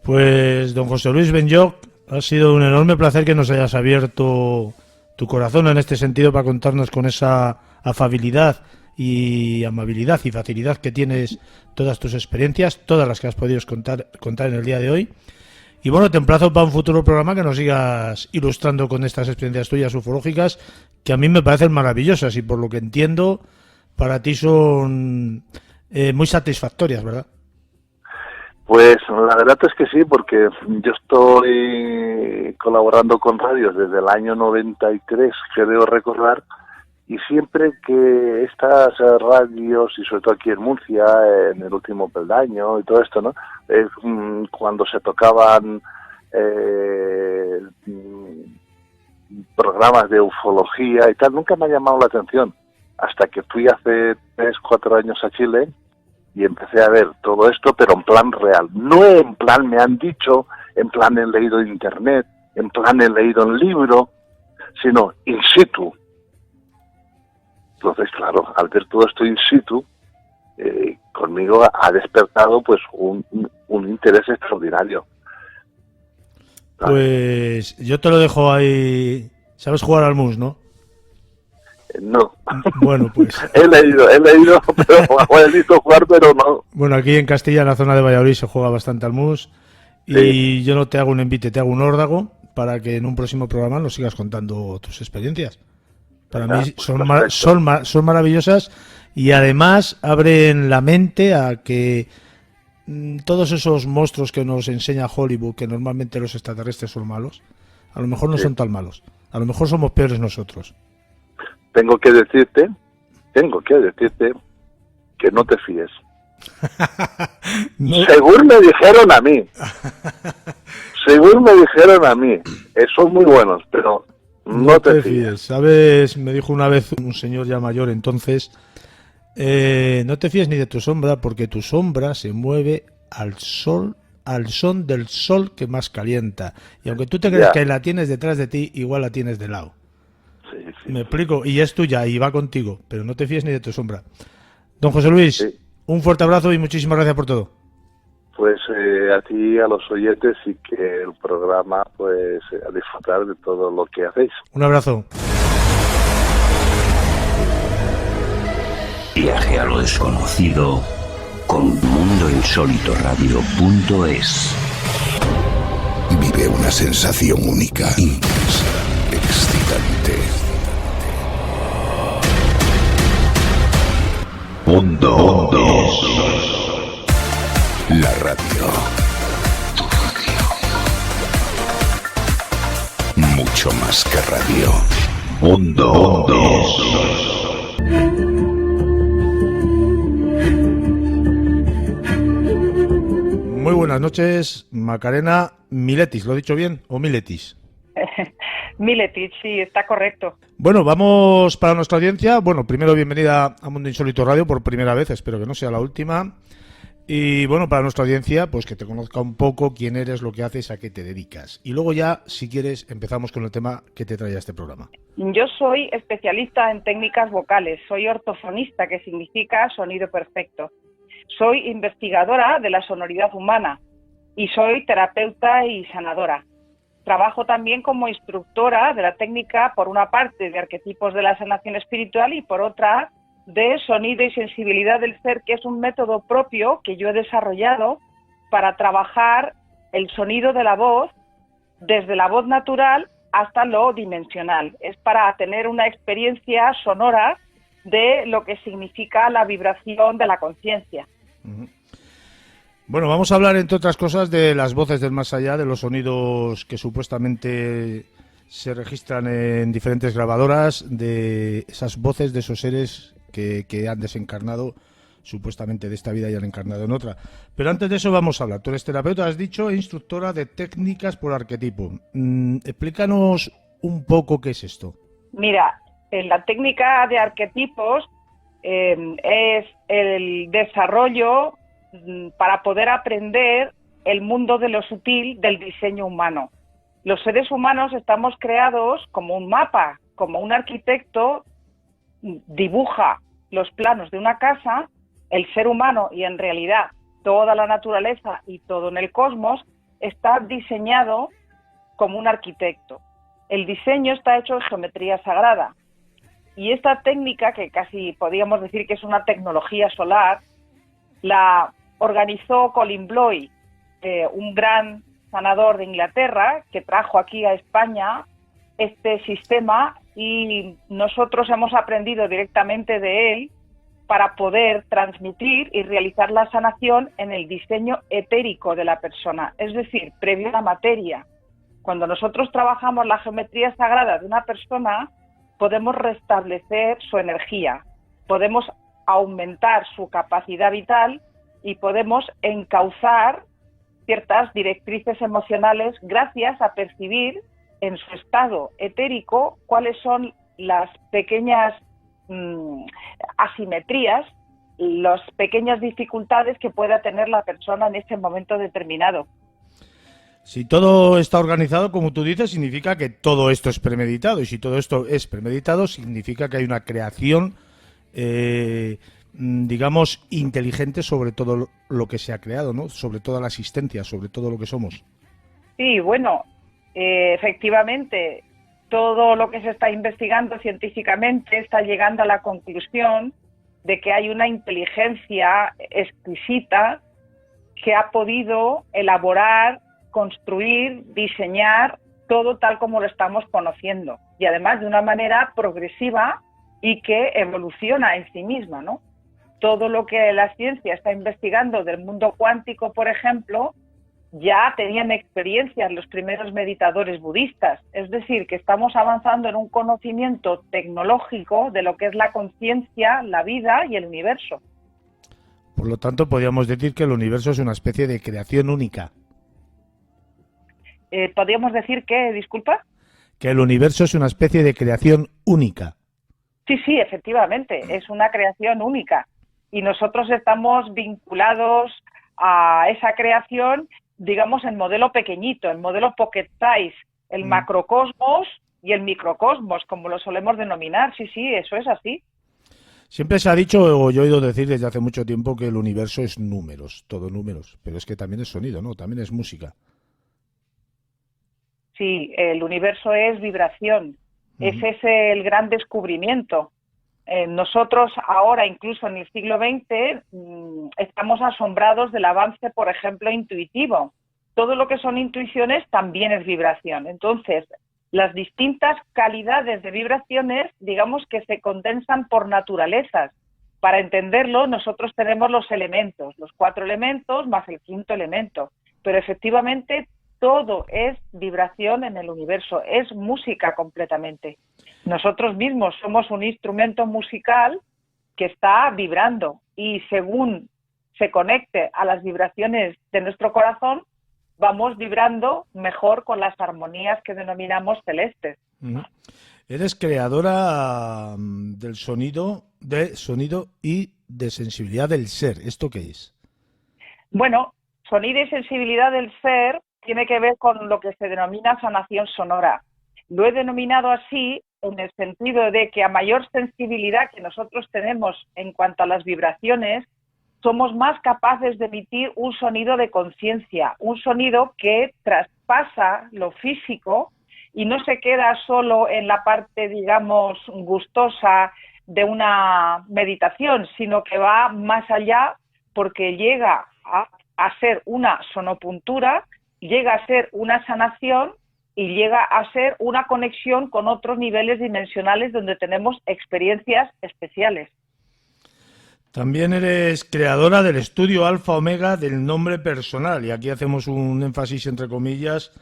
Pues, don José Luis Benlloch, ha sido un enorme placer que nos hayas abierto tu corazón en este sentido para contarnos con esa afabilidad y amabilidad y facilidad que tienes todas tus experiencias, todas las que has podido contar en el día de hoy. Y bueno, te emplazo para un futuro programa que nos sigas ilustrando con estas experiencias tuyas ufológicas, que a mí me parecen maravillosas y por lo que entiendo, para ti son muy satisfactorias, ¿verdad? Pues la verdad es que sí, porque yo estoy colaborando con radios desde el año 93, creo recordar, y siempre que estas radios, y sobre todo aquí en Murcia, en el último peldaño y todo esto, ¿no? Cuando se tocaban programas de ufología y tal, nunca me ha llamado la atención, hasta que fui hace 3-4 años a Chile y empecé a ver todo esto, pero en plan real. No en plan me han dicho, en plan he leído en internet, en plan he leído en libro, sino in situ. Entonces, claro, al ver todo esto in situ, conmigo ha despertado pues un interés extraordinario. Pues yo te lo dejo ahí. ¿Sabes jugar al mus, no? No. Bueno, pues... he leído, pero he visto jugar, pero no. Bueno, aquí en Castilla, en la zona de Valladolid, se juega bastante al mus. Y sí, yo no te hago un envite, te hago un órdago para que en un próximo programa nos sigas contando tus experiencias. Para mí pues son maravillosas y además abren la mente a que todos esos monstruos que nos enseña Hollywood, que normalmente los extraterrestres son malos, a lo mejor no son tan malos. A lo mejor somos peores nosotros. Tengo que decirte que no te fíes. No. Según me dijeron a mí, son muy buenos, pero no te fíes. ¿Sabes? Me dijo una vez un señor ya mayor, entonces, no te fíes ni de tu sombra, porque tu sombra se mueve al son del sol que más calienta. Y aunque tú te creas que la tienes detrás de ti, igual la tienes de lado. Sí. Me explico, y es tuya y va contigo, pero no te fíes ni de tu sombra. Don José Luis, un fuerte abrazo y muchísimas gracias por todo. Pues a ti, a los oyentes, y que el programa, pues a disfrutar de todo lo que hacéis. Un abrazo. Viaje a lo desconocido con mundoinsólitoradio.es. Vive una sensación única, intensa, excitante. Mundo. La radio. Mucho más que radio. Mundo. Muy buenas noches, Macarena Miletis. ¿Lo he dicho bien o Miletis? Miletis, sí, está correcto. Bueno, vamos para nuestra audiencia. Bueno, primero bienvenida a Mundo Insólito Radio por primera vez, espero que no sea la última. Y bueno, para nuestra audiencia, pues que te conozca un poco quién eres, lo que haces, a qué te dedicas. Y luego ya, si quieres, empezamos con el tema que te trae a este programa. Yo soy especialista en técnicas vocales, soy ortofonista, que significa sonido perfecto. Soy investigadora de la sonoridad humana y soy terapeuta y sanadora. trabajo también como instructora de la técnica, por una parte, de arquetipos de la sanación espiritual y por otra, de sonido y sensibilidad del ser, que es un método propio que yo he desarrollado para trabajar el sonido de la voz, desde la voz natural hasta lo dimensional. Es para tener una experiencia sonora de lo que significa la vibración de la conciencia. Bueno, vamos a hablar, entre otras cosas, de las voces del más allá, de los sonidos que supuestamente se registran en diferentes grabadoras, de esas voces de esos seres que han desencarnado supuestamente de esta vida y han encarnado en otra. Pero antes de eso vamos a hablar. Tú eres terapeuta, has dicho, e instructora de técnicas por arquetipo. Explícanos un poco qué es esto. Mira, en la técnica de arquetipos es el desarrollo para poder aprender el mundo de lo sutil del diseño humano. Los seres humanos estamos creados como un mapa, como un arquitecto dibuja los planos de una casa. El ser humano, y en realidad toda la naturaleza y todo en el cosmos, está diseñado como un arquitecto. El diseño está hecho en geometría sagrada. Y esta técnica, que casi podríamos decir que es una tecnología solar, la organizó Colin Bloy, un gran sanador de Inglaterra, que trajo aquí a España este sistema, y nosotros hemos aprendido directamente de él para poder transmitir y realizar la sanación en el diseño etérico de la persona, es decir, previo a la materia. Cuando nosotros trabajamos la geometría sagrada de una persona, podemos restablecer su energía, podemos aumentar su capacidad vital y podemos encauzar ciertas directrices emocionales gracias a percibir en su estado etérico cuáles son las pequeñas asimetrías, las pequeñas dificultades que pueda tener la persona en ese momento determinado. Si todo está organizado, como tú dices, significa que todo esto es premeditado, y si todo esto es premeditado, significa que hay una creación, digamos, inteligente sobre todo lo que se ha creado, ¿no? Sobre toda la existencia, sobre todo lo que somos. Sí, bueno, efectivamente, todo lo que se está investigando científicamente está llegando a la conclusión de que hay una inteligencia exquisita que ha podido elaborar, construir, diseñar todo tal como lo estamos conociendo, y además de una manera progresiva y que evoluciona en sí misma, ¿no? Todo lo que la ciencia está investigando del mundo cuántico, por ejemplo, ya tenían experiencias los primeros meditadores budistas. Es decir, que estamos avanzando en un conocimiento tecnológico de lo que es la conciencia, la vida y el universo. Por lo tanto, podríamos decir que el universo es una especie de creación única. ¿Podríamos decir que, disculpa? Que el universo es una especie de creación única. Sí, sí, efectivamente, es una creación única. Y nosotros estamos vinculados a esa creación, digamos, en modelo pequeñito, en modelo pocket size, el macrocosmos y el microcosmos, como lo solemos denominar. Sí, sí, eso es así. Siempre se ha dicho, o yo he oído decir desde hace mucho tiempo, que el universo es números, todo números, pero es que también es sonido, ¿no? También es música. Sí, el universo es vibración. Ese es el gran descubrimiento. Nosotros ahora, incluso en el siglo XX, estamos asombrados del avance, por ejemplo, intuitivo. Todo lo que son intuiciones también es vibración. Entonces, las distintas calidades de vibraciones, digamos que se condensan por naturalezas. Para entenderlo, nosotros tenemos los elementos, los 4 elementos más el 5º elemento. Pero efectivamente, todo es vibración en el universo, es música completamente. Nosotros mismos somos un instrumento musical que está vibrando, y según se conecte a las vibraciones de nuestro corazón, vamos vibrando mejor con las armonías que denominamos celestes. Eres creadora del sonido y de sensibilidad del ser. ¿Esto qué es? Bueno, sonido y sensibilidad del ser tiene que ver con lo que se denomina sanación sonora. Lo he denominado así en el sentido de que a mayor sensibilidad que nosotros tenemos en cuanto a las vibraciones, somos más capaces de emitir un sonido de conciencia, un sonido que traspasa lo físico y no se queda solo en la parte, digamos, gustosa de una meditación, sino que va más allá porque llega a ser una sonopuntura, llega a ser una sanación y llega a ser una conexión con otros niveles dimensionales donde tenemos experiencias especiales. También eres creadora del estudio Alfa Omega del nombre personal, y aquí hacemos un énfasis entre comillas,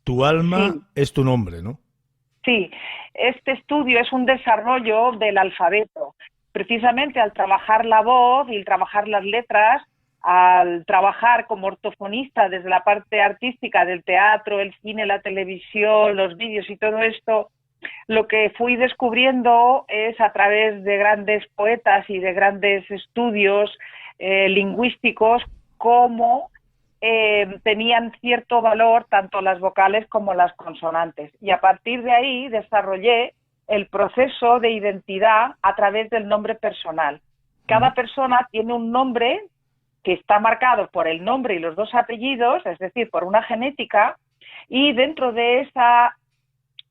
tu alma es tu nombre, ¿no? Sí, este estudio es un desarrollo del alfabeto. Precisamente al trabajar la voz y trabajar las letras, al trabajar como ortofonista desde la parte artística del teatro, el cine, la televisión, los vídeos y todo esto, lo que fui descubriendo es a través de grandes poetas y de grandes estudios lingüísticos cómo tenían cierto valor tanto las vocales como las consonantes. Y a partir de ahí desarrollé el proceso de identidad a través del nombre personal. Cada persona tiene un nombre que está marcado por el nombre y los dos apellidos, es decir, por una genética, y dentro de esa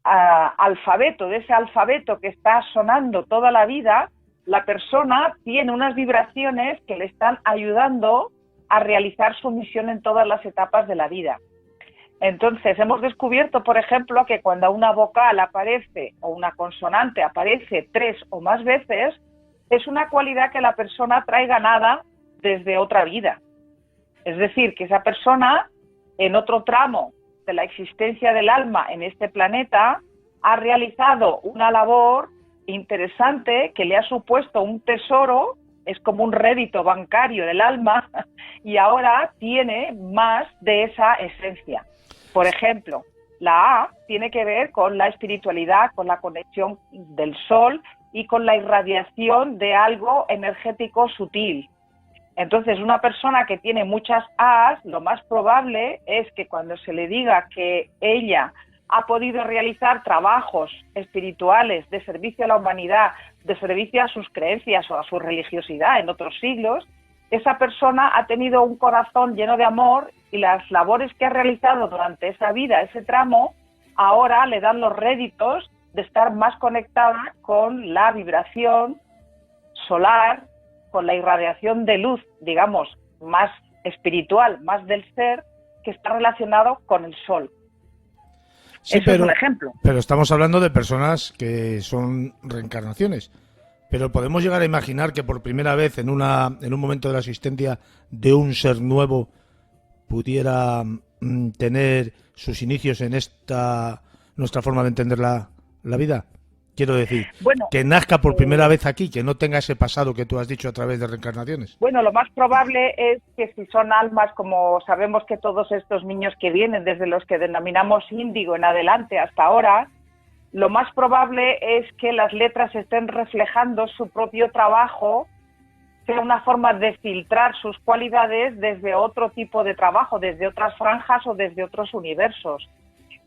alfabeto que está sonando toda la vida, la persona tiene unas vibraciones que le están ayudando a realizar su misión en todas las etapas de la vida. Entonces, hemos descubierto, por ejemplo, que cuando una vocal aparece o una consonante aparece 3 o más veces, es una cualidad que la persona trae ganada desde otra vida. Es decir, que esa persona, en otro tramo de la existencia del alma en este planeta, ha realizado una labor interesante que le ha supuesto un tesoro, es como un rédito bancario del alma, y ahora tiene más de esa esencia. Por ejemplo, la A tiene que ver con la espiritualidad, con la conexión del sol y con la irradiación de algo energético sutil. Entonces, una persona que tiene muchas A's, lo más probable es que cuando se le diga que ella ha podido realizar trabajos espirituales de servicio a la humanidad, de servicio a sus creencias o a su religiosidad en otros siglos, esa persona ha tenido un corazón lleno de amor y las labores que ha realizado durante esa vida, ese tramo, ahora le dan los réditos de estar más conectada con la vibración solar, con la irradiación de luz, digamos, más espiritual, más del ser, que está relacionado con el sol. Sí, Eso es un ejemplo. Pero estamos hablando de personas que son reencarnaciones. Pero podemos llegar a imaginar que por primera vez en un momento de la existencia de un ser nuevo pudiera tener sus inicios en esta nuestra forma de entender la vida. Quiero decir, bueno, que nazca por primera vez aquí, que no tenga ese pasado que tú has dicho a través de reencarnaciones. Bueno, lo más probable es que si son almas, como sabemos que todos estos niños que vienen, desde los que denominamos índigo en adelante hasta ahora, lo más probable es que las letras estén reflejando su propio trabajo, sea una forma de filtrar sus cualidades desde otro tipo de trabajo, desde otras franjas o desde otros universos.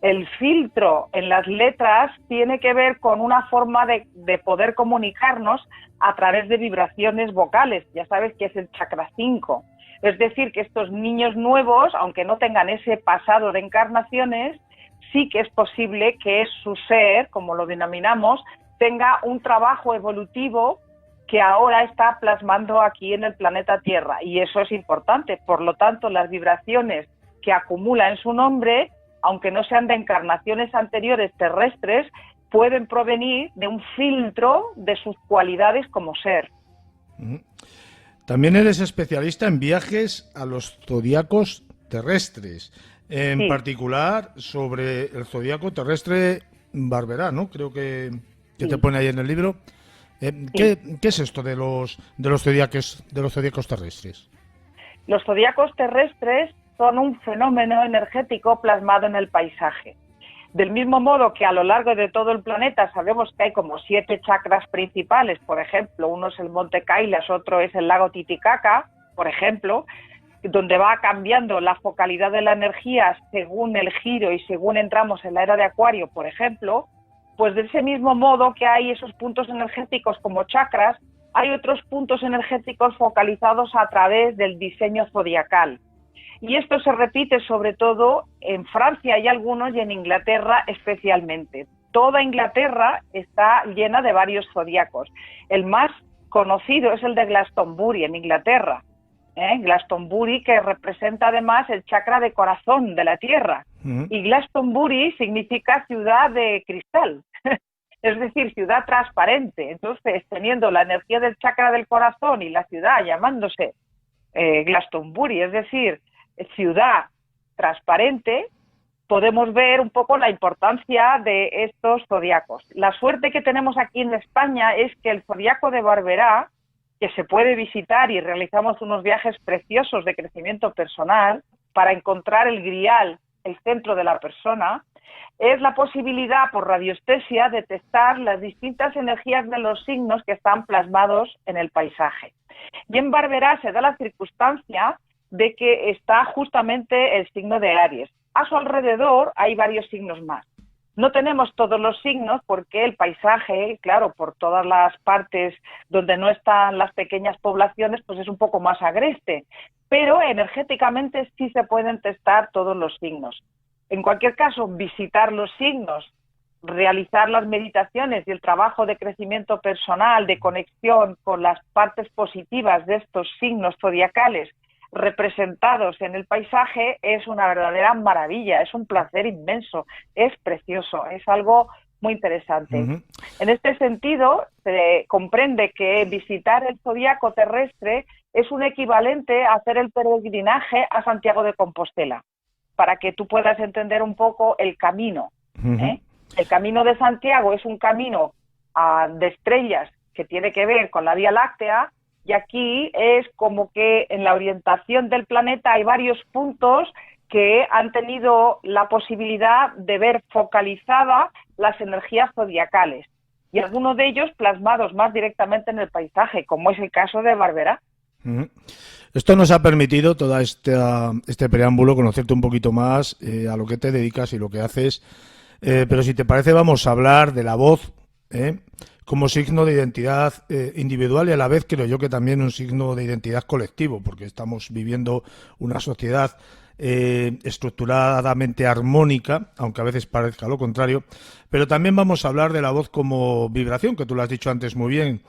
El filtro en las letras tiene que ver con una forma de poder comunicarnos a través de vibraciones vocales. Ya sabes que es el chakra 5. Es decir, que estos niños nuevos, aunque no tengan ese pasado de encarnaciones, sí que es posible que su ser, como lo denominamos, tenga un trabajo evolutivo que ahora está plasmando aquí en el planeta Tierra. Y eso es importante. Por lo tanto, las vibraciones que acumula en su nombre, aunque no sean de encarnaciones anteriores terrestres, pueden provenir de un filtro de sus cualidades como ser. También eres especialista en viajes a los zodiacos terrestres, en particular sobre el zodiaco terrestre Barberá, ¿no? Creo que te pone ahí en el libro. ¿Qué es esto de los zodiacos terrestres? Los zodiacos terrestres son un fenómeno energético plasmado en el paisaje. Del mismo modo que a lo largo de todo el planeta sabemos que hay como 7 chakras principales, por ejemplo, uno es el monte Kailas, otro es el lago Titicaca, por ejemplo, donde va cambiando la focalidad de la energía según el giro y según entramos en la era de Acuario, por ejemplo, pues de ese mismo modo que hay esos puntos energéticos como chakras, hay otros puntos energéticos focalizados a través del diseño zodiacal. Y esto se repite sobre todo en Francia y algunos, y en Inglaterra especialmente. Toda Inglaterra está llena de varios zodiacos. El más conocido es el de Glastonbury, en Inglaterra. Glastonbury, que representa además el chakra de corazón de la Tierra. Y Glastonbury significa ciudad de cristal, es decir, ciudad transparente. Entonces, teniendo la energía del chakra del corazón y la ciudad llamándose Glastonbury, es decir, ciudad transparente, podemos ver un poco la importancia de estos zodiacos. La suerte que tenemos aquí en España es que el zodiaco de Barberá, que se puede visitar, y realizamos unos viajes preciosos de crecimiento personal para encontrar el grial, el centro de la persona, es la posibilidad por radiestesia de testar las distintas energías de los signos que están plasmados en el paisaje. Y en Barberá se da la circunstancia de que está justamente el signo de Aries. A su alrededor hay varios signos más. No tenemos todos los signos porque el paisaje, claro, por todas las partes donde no están las pequeñas poblaciones, pues es un poco más agreste. Pero energéticamente sí se pueden testar todos los signos. En cualquier caso, visitar los signos, realizar las meditaciones y el trabajo de crecimiento personal, de conexión con las partes positivas de estos signos zodiacales representados en el paisaje, es una verdadera maravilla, es un placer inmenso, es precioso, es algo muy interesante. En este sentido, se comprende que visitar el zodiaco terrestre es un equivalente a hacer el peregrinaje a Santiago de Compostela, para que tú puedas entender un poco el camino. El camino de Santiago es un camino de estrellas que tiene que ver con la Vía Láctea, y aquí es como que en la orientación del planeta hay varios puntos que han tenido la posibilidad de ver focalizadas las energías zodiacales, y algunos de ellos plasmados más directamente en el paisaje, como es el caso de Barberá. Esto nos ha permitido, todo este preámbulo, conocerte un poquito más a lo que te dedicas y lo que haces, pero si te parece vamos a hablar de la voz como signo de identidad individual, y a la vez creo yo que también un signo de identidad colectivo, porque estamos viviendo una sociedad estructuradamente armónica, aunque a veces parezca lo contrario, pero también vamos a hablar de la voz como vibración, que tú lo has dicho antes muy bien,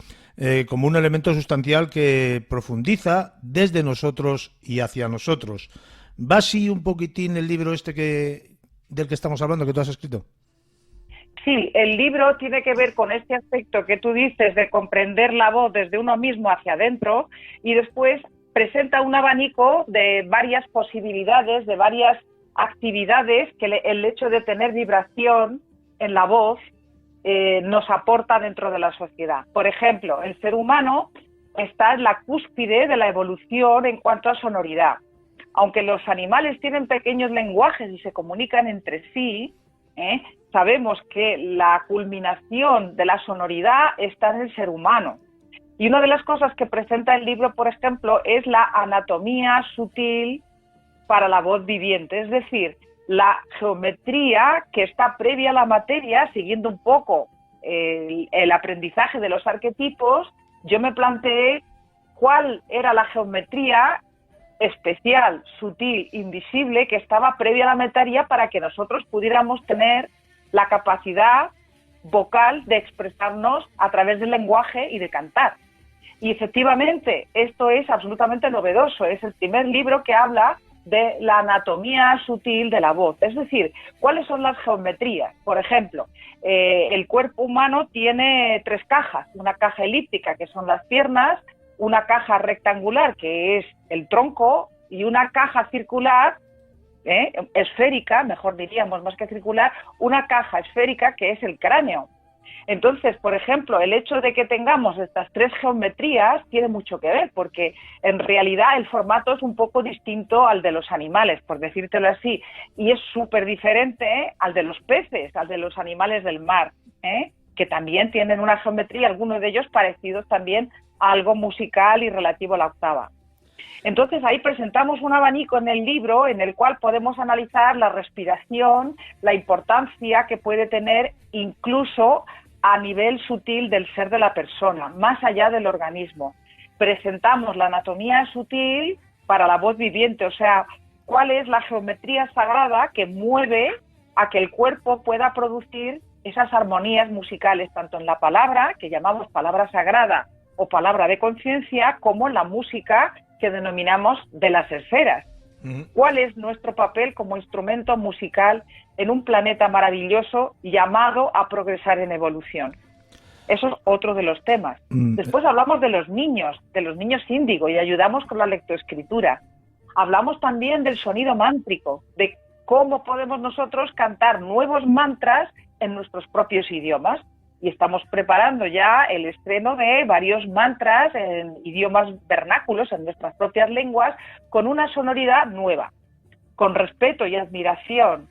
como un elemento sustancial que profundiza desde nosotros y hacia nosotros. ¿Va así un poquitín el libro del que estamos hablando, que tú has escrito? Sí, el libro tiene que ver con este aspecto que tú dices de comprender la voz desde uno mismo hacia adentro, y después presenta un abanico de varias posibilidades, de varias actividades que el hecho de tener vibración en la voz nos aporta dentro de la sociedad. Por ejemplo, el ser humano está en la cúspide de la evolución en cuanto a sonoridad. Aunque los animales tienen pequeños lenguajes y se comunican entre sí, sabemos que la culminación de la sonoridad está en el ser humano. Y una de las cosas que presenta el libro, por ejemplo, es la anatomía sutil para la voz viviente, es decir, la geometría que está previa a la materia, siguiendo un poco el aprendizaje de los arquetipos. Yo me planteé cuál era la geometría especial, sutil, invisible, que estaba previa a la materia para que nosotros pudiéramos tener la capacidad vocal de expresarnos a través del lenguaje y de cantar. Y efectivamente, esto es absolutamente novedoso. Es el primer libro que habla de la anatomía sutil de la voz. Es decir, ¿cuáles son las geometrías? Por ejemplo, el cuerpo humano tiene 3 cajas. Una caja elíptica, que son las piernas, una caja rectangular, que es el tronco, y una caja circular, esférica, mejor diríamos, más que circular, una caja esférica que es el cráneo. Entonces, por ejemplo, el hecho de que tengamos estas 3 geometrías tiene mucho que ver, porque en realidad el formato es un poco distinto al de los animales, por decírtelo así, y es súper diferente al de los peces, al de los animales del mar, que también tienen una geometría, algunos de ellos parecidos también a algo musical y relativo a la octava. Entonces ahí presentamos un abanico en el libro en el cual podemos analizar la respiración, la importancia que puede tener incluso a nivel sutil del ser de la persona, más allá del organismo. Presentamos la anatomía sutil para la voz viviente, o sea, cuál es la geometría sagrada que mueve a que el cuerpo pueda producir esas armonías musicales, tanto en la palabra, que llamamos palabra sagrada o palabra de conciencia, como en la música que denominamos de las esferas. ¿Cuál es nuestro papel como instrumento musical en un planeta maravilloso llamado a progresar en evolución? Eso es otro de los temas. Después hablamos de los niños índigo, y ayudamos con la lectoescritura. Hablamos también del sonido mántrico, de cómo podemos nosotros cantar nuevos mantras en nuestros propios idiomas. Y estamos preparando ya el estreno de varios mantras en idiomas vernáculos, en nuestras propias lenguas, con una sonoridad nueva, con respeto y admiración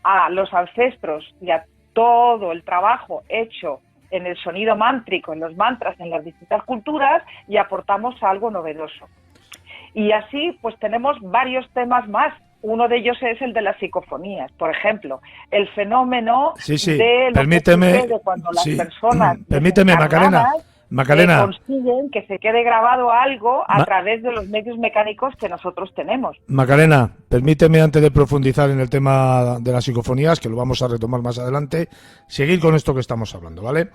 a los ancestros y a todo el trabajo hecho en el sonido mántrico, en los mantras, en las distintas culturas, y aportamos algo novedoso. Y así pues tenemos varios temas más. Uno de ellos es el de las psicofonías, por ejemplo, el fenómeno de lo que sucede cuando las personas Macarena, consiguen que se quede grabado algo a través de los medios mecánicos que nosotros tenemos. Macarena, permíteme, antes de profundizar en el tema de las psicofonías, que lo vamos a retomar más adelante, seguir con esto que estamos hablando, ¿vale?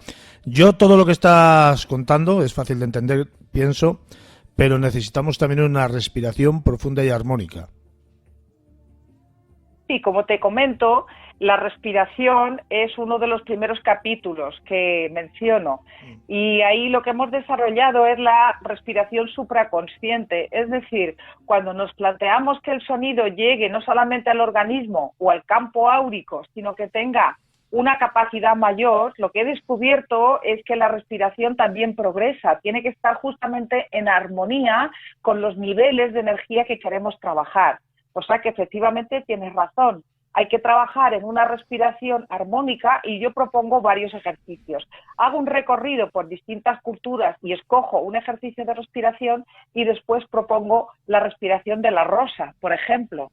Yo todo lo que estás contando es fácil de entender, pienso, pero necesitamos también una respiración profunda y armónica. Sí, como te comento, la respiración es uno de los primeros capítulos que menciono, y ahí lo que hemos desarrollado es la respiración supraconsciente, es decir, cuando nos planteamos que el sonido llegue no solamente al organismo o al campo áurico, sino que tenga una capacidad mayor, lo que he descubierto es que la respiración también progresa, tiene que estar justamente en armonía con los niveles de energía que queremos trabajar. O sea que efectivamente tienes razón, hay que trabajar en una respiración armónica, y yo propongo varios ejercicios. Hago un recorrido por distintas culturas y escojo un ejercicio de respiración, y después propongo la respiración de la rosa, por ejemplo.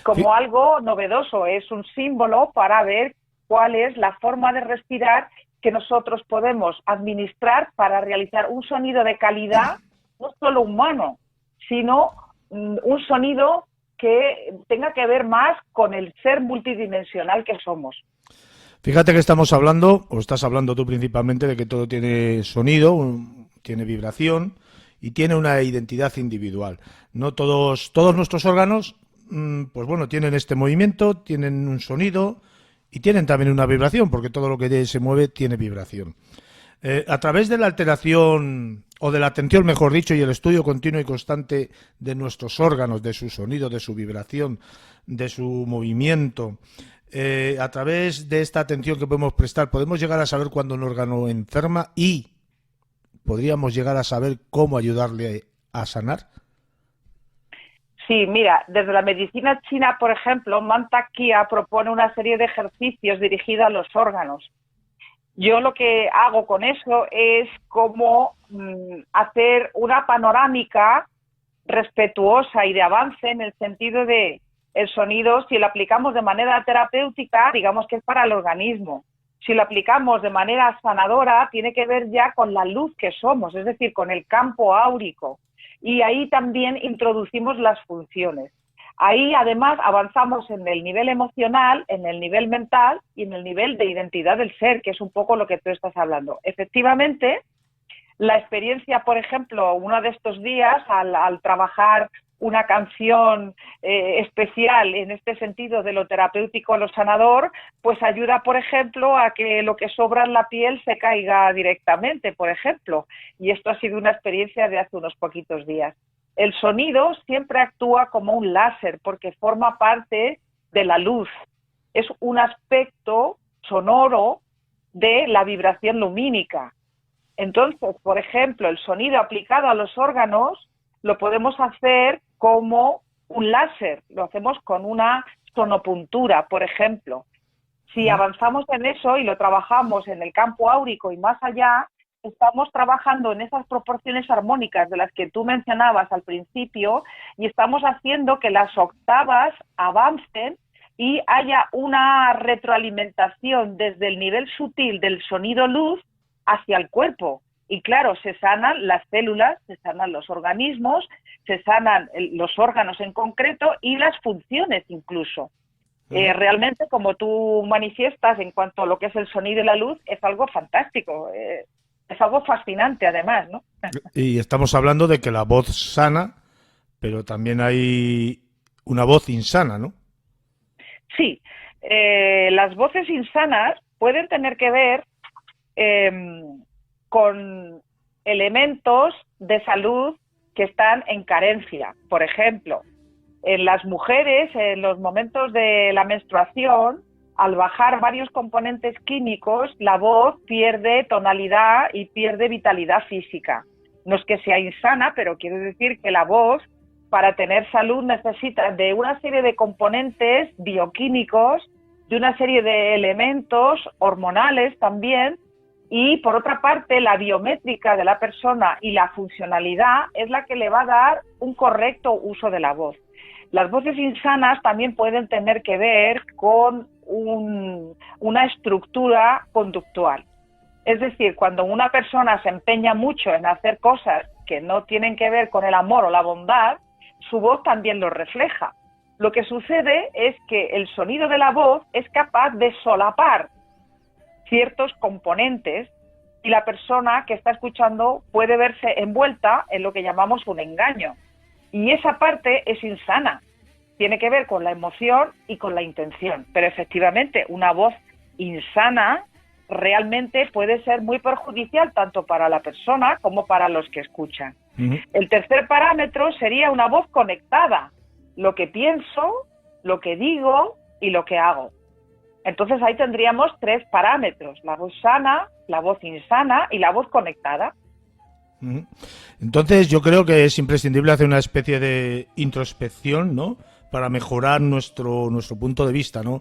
Como algo novedoso, es un símbolo para ver cuál es la forma de respirar que nosotros podemos administrar para realizar un sonido de calidad, no solo humano, sino un sonido que tenga que ver más con el ser multidimensional que somos. Fíjate que estamos hablando, o estás hablando tú principalmente, de que todo tiene sonido, tiene vibración y tiene una identidad individual. No todos nuestros órganos, pues bueno, tienen este movimiento, tienen un sonido y tienen también una vibración, porque todo lo que se mueve tiene vibración. A través de la alteración, o de la atención, mejor dicho, y el estudio continuo y constante de nuestros órganos, de su sonido, de su vibración, de su movimiento, a través de esta atención que podemos prestar, podemos llegar a saber cuando un órgano enferma, y podríamos llegar a saber cómo ayudarle a sanar. Sí, mira, desde la medicina china, por ejemplo, Mantak Kia propone una serie de ejercicios dirigidos a los órganos. Yo lo que hago con eso es como hacer una panorámica respetuosa y de avance, en el sentido de el sonido, si lo aplicamos de manera terapéutica, digamos que es para el organismo. Si lo aplicamos de manera sanadora, tiene que ver ya con la luz que somos, es decir, con el campo áurico. Y ahí también introducimos las funciones. Ahí además avanzamos en el nivel emocional, en el nivel mental y en el nivel de identidad del ser, que es un poco lo que tú estás hablando. Efectivamente, la experiencia, por ejemplo, uno de estos días, al trabajar una canción especial en este sentido de lo terapéutico a lo sanador, pues ayuda, por ejemplo, a que lo que sobra en la piel se caiga directamente, por ejemplo. Y esto ha sido una experiencia de hace unos poquitos días. El sonido siempre actúa como un láser porque forma parte de la luz. Es un aspecto sonoro de la vibración lumínica. Entonces, por ejemplo, el sonido aplicado a los órganos lo podemos hacer como un láser, lo hacemos con una sonopuntura, por ejemplo. Si avanzamos en eso y lo trabajamos en el campo áurico y más allá, estamos trabajando en esas proporciones armónicas de las que tú mencionabas al principio, y estamos haciendo que las octavas avancen y haya una retroalimentación desde el nivel sutil del sonido luz hacia el cuerpo. Y claro, se sanan las células, se sanan los organismos, se sanan los órganos en concreto y las funciones incluso. Realmente, como tú manifiestas en cuanto a lo que es el sonido y la luz, es algo fantástico, es algo fascinante además, ¿no? Y estamos hablando de que la voz sana, pero también hay una voz insana, ¿no? Sí, las voces insanas pueden tener que ver con elementos de salud que están en carencia. Por ejemplo, en las mujeres, en los momentos de la menstruación, al bajar varios componentes químicos, la voz pierde tonalidad y pierde vitalidad física. No es que sea insana, pero quiere decir que la voz, para tener salud, necesita de una serie de componentes bioquímicos, de una serie de elementos hormonales también, y por otra parte la biométrica de la persona y la funcionalidad es la que le va a dar un correcto uso de la voz. Las voces insanas también pueden tener que ver con una estructura conductual. Es decir, cuando una persona se empeña mucho en hacer cosas que no tienen que ver con el amor o la bondad, su voz también lo refleja. Lo que sucede es que el sonido de la voz es capaz de solapar ciertos componentes y la persona que está escuchando puede verse envuelta en lo que llamamos un engaño. Y esa parte es insana. Tiene que ver con la emoción y con la intención. Pero efectivamente, una voz insana realmente puede ser muy perjudicial tanto para la persona como para los que escuchan. El tercer parámetro sería una voz conectada. Lo que pienso, lo que digo y lo que hago. Entonces ahí tendríamos 3 parámetros: la voz sana, la voz insana y la voz conectada. Entonces yo creo que es imprescindible hacer una especie de introspección, ¿no?, para mejorar nuestro punto de vista, ¿no?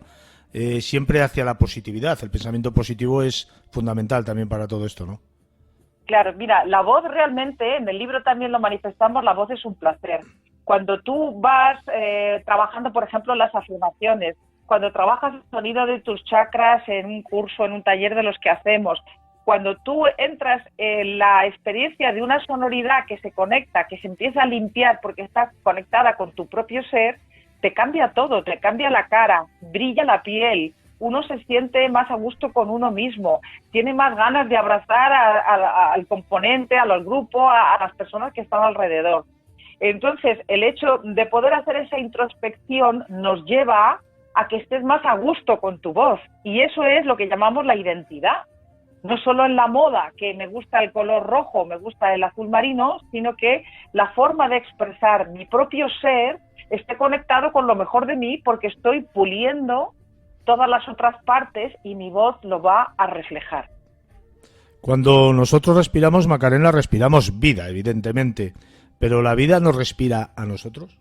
Siempre hacia la positividad. El pensamiento positivo es fundamental también para todo esto, ¿no? Claro, mira, la voz realmente, en el libro también lo manifestamos, la voz es un placer. Cuando tú vas trabajando, por ejemplo, las afirmaciones, cuando trabajas el sonido de tus chakras en un curso, en un taller de los que hacemos, cuando tú entras en la experiencia de una sonoridad que se conecta, que se empieza a limpiar porque está conectada con tu propio ser, te cambia todo, te cambia la cara, brilla la piel, uno se siente más a gusto con uno mismo, tiene más ganas de abrazar al componente, al grupo, a las personas que están alrededor. Entonces, el hecho de poder hacer esa introspección nos lleva a que estés más a gusto con tu voz, y eso es lo que llamamos la identidad. No solo en la moda, que me gusta el color rojo, me gusta el azul marino, sino que la forma de expresar mi propio ser esté conectado con lo mejor de mí, porque estoy puliendo todas las otras partes y mi voz lo va a reflejar. Cuando nosotros respiramos, Macarena, respiramos vida, evidentemente, pero ¿la vida nos respira a nosotros?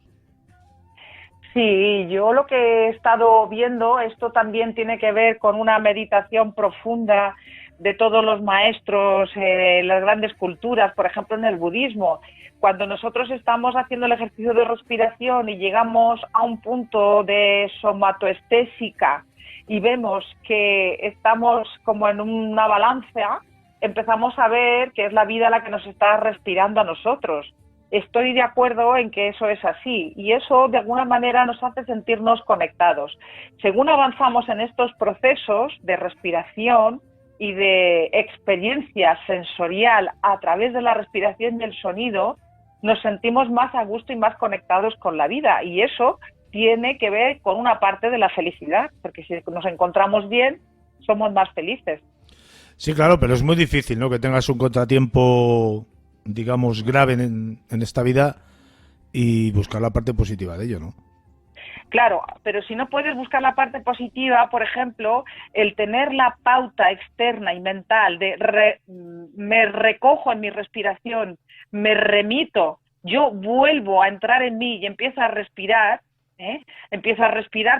Sí, yo lo que he estado viendo, esto también tiene que ver con una meditación profunda de todos los maestros, las grandes culturas, por ejemplo en el budismo. Cuando nosotros estamos haciendo el ejercicio de respiración y llegamos a un punto de somatoestésica y vemos que estamos como en una balanza, empezamos a ver que es la vida la que nos está respirando a nosotros. Estoy de acuerdo en que eso es así y eso de alguna manera nos hace sentirnos conectados. Según avanzamos en estos procesos de respiración y de experiencia sensorial a través de la respiración y el sonido, nos sentimos más a gusto y más conectados con la vida, y eso tiene que ver con una parte de la felicidad, porque si nos encontramos bien, somos más felices. Sí, claro, pero es muy difícil, ¿no?, que tengas un contratiempo, digamos, grave en esta vida y buscar la parte positiva de ello, ¿no? Claro, pero si no puedes buscar la parte positiva, por ejemplo, el tener la pauta externa y mental de me recojo en mi respiración, me remito, yo vuelvo a entrar en mí y empiezo a respirar,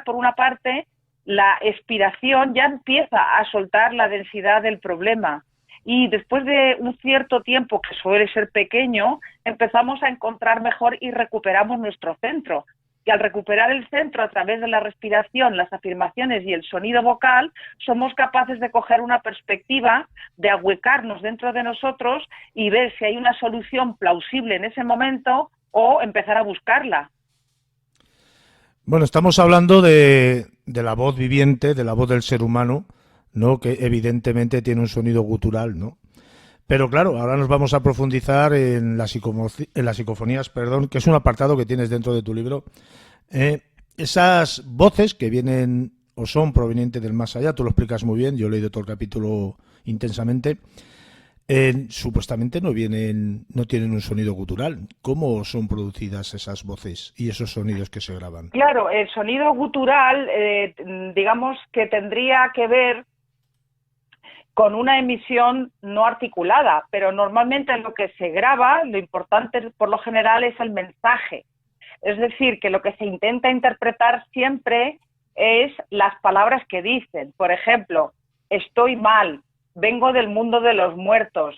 por una parte, la expiración ya empieza a soltar la densidad del problema. Y después de un cierto tiempo, que suele ser pequeño, empezamos a encontrar mejor y recuperamos nuestro centro. Y al recuperar el centro a través de la respiración, las afirmaciones y el sonido vocal, somos capaces de coger una perspectiva, de ahuecarnos dentro de nosotros y ver si hay una solución plausible en ese momento o empezar a buscarla. Bueno, estamos hablando de la voz viviente, de la voz del ser humano, ¿no? Que evidentemente tiene un sonido gutural, ¿no? Pero claro, ahora nos vamos a profundizar en las psicofonías, perdón, que es un apartado que tienes dentro de tu libro. Esas voces que vienen o son provenientes del más allá, tú lo explicas muy bien, yo he leído todo el capítulo intensamente, supuestamente no tienen un sonido gutural. ¿Cómo son producidas esas voces y esos sonidos que se graban? Claro, el sonido gutural, digamos que tendría que ver con una emisión no articulada, pero normalmente lo que se graba, lo importante por lo general es el mensaje. Es decir, que lo que se intenta interpretar siempre es las palabras que dicen. Por ejemplo, estoy mal, vengo del mundo de los muertos,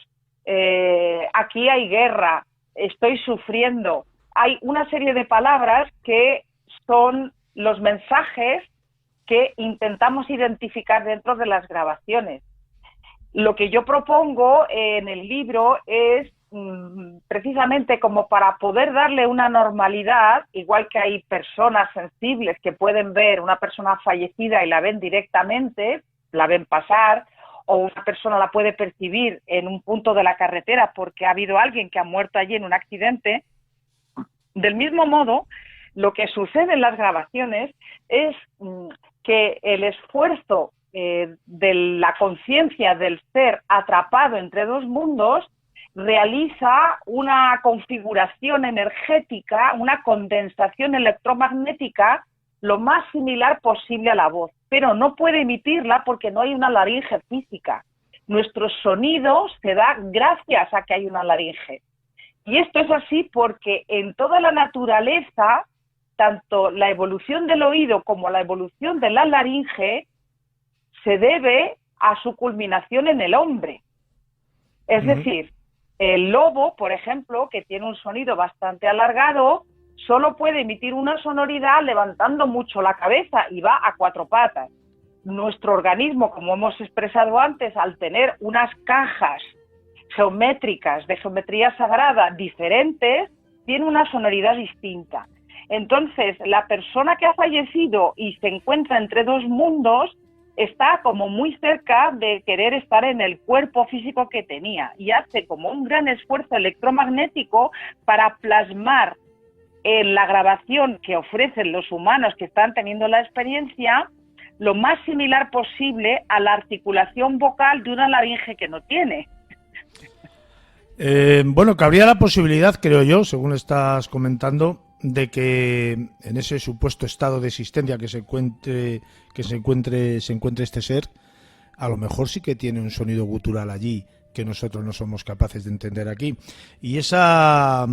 aquí hay guerra, estoy sufriendo. Hay una serie de palabras que son los mensajes que intentamos identificar dentro de las grabaciones. Lo que yo propongo en el libro es precisamente como para poder darle una normalidad, igual que hay personas sensibles que pueden ver una persona fallecida y la ven directamente, la ven pasar, o una persona la puede percibir en un punto de la carretera porque ha habido alguien que ha muerto allí en un accidente. Del mismo modo, lo que sucede en las grabaciones es que el esfuerzo de la conciencia del ser atrapado entre dos mundos realiza una configuración energética, una condensación electromagnética lo más similar posible a la voz, pero no puede emitirla porque no hay una laringe física. Nuestro sonido se da gracias a que hay una laringe. Y esto es así porque en toda la naturaleza, tanto la evolución del oído como la evolución de la laringe se debe a su culminación en el hombre. Es decir, el lobo, por ejemplo, que tiene un sonido bastante alargado, solo puede emitir una sonoridad levantando mucho la cabeza y va a cuatro patas. Nuestro organismo, como hemos expresado antes, al tener unas cajas geométricas de geometría sagrada diferentes, tiene una sonoridad distinta. Entonces, la persona que ha fallecido y se encuentra entre dos mundos está como muy cerca de querer estar en el cuerpo físico que tenía y hace como un gran esfuerzo electromagnético para plasmar en la grabación que ofrecen los humanos que están teniendo la experiencia lo más similar posible a la articulación vocal de una laringe que no tiene. Bueno, cabría la posibilidad, creo yo, según estás comentando, de que en ese supuesto estado de existencia que se encuentre este ser, a lo mejor sí que tiene un sonido gutural allí que nosotros no somos capaces de entender aquí. Y esa,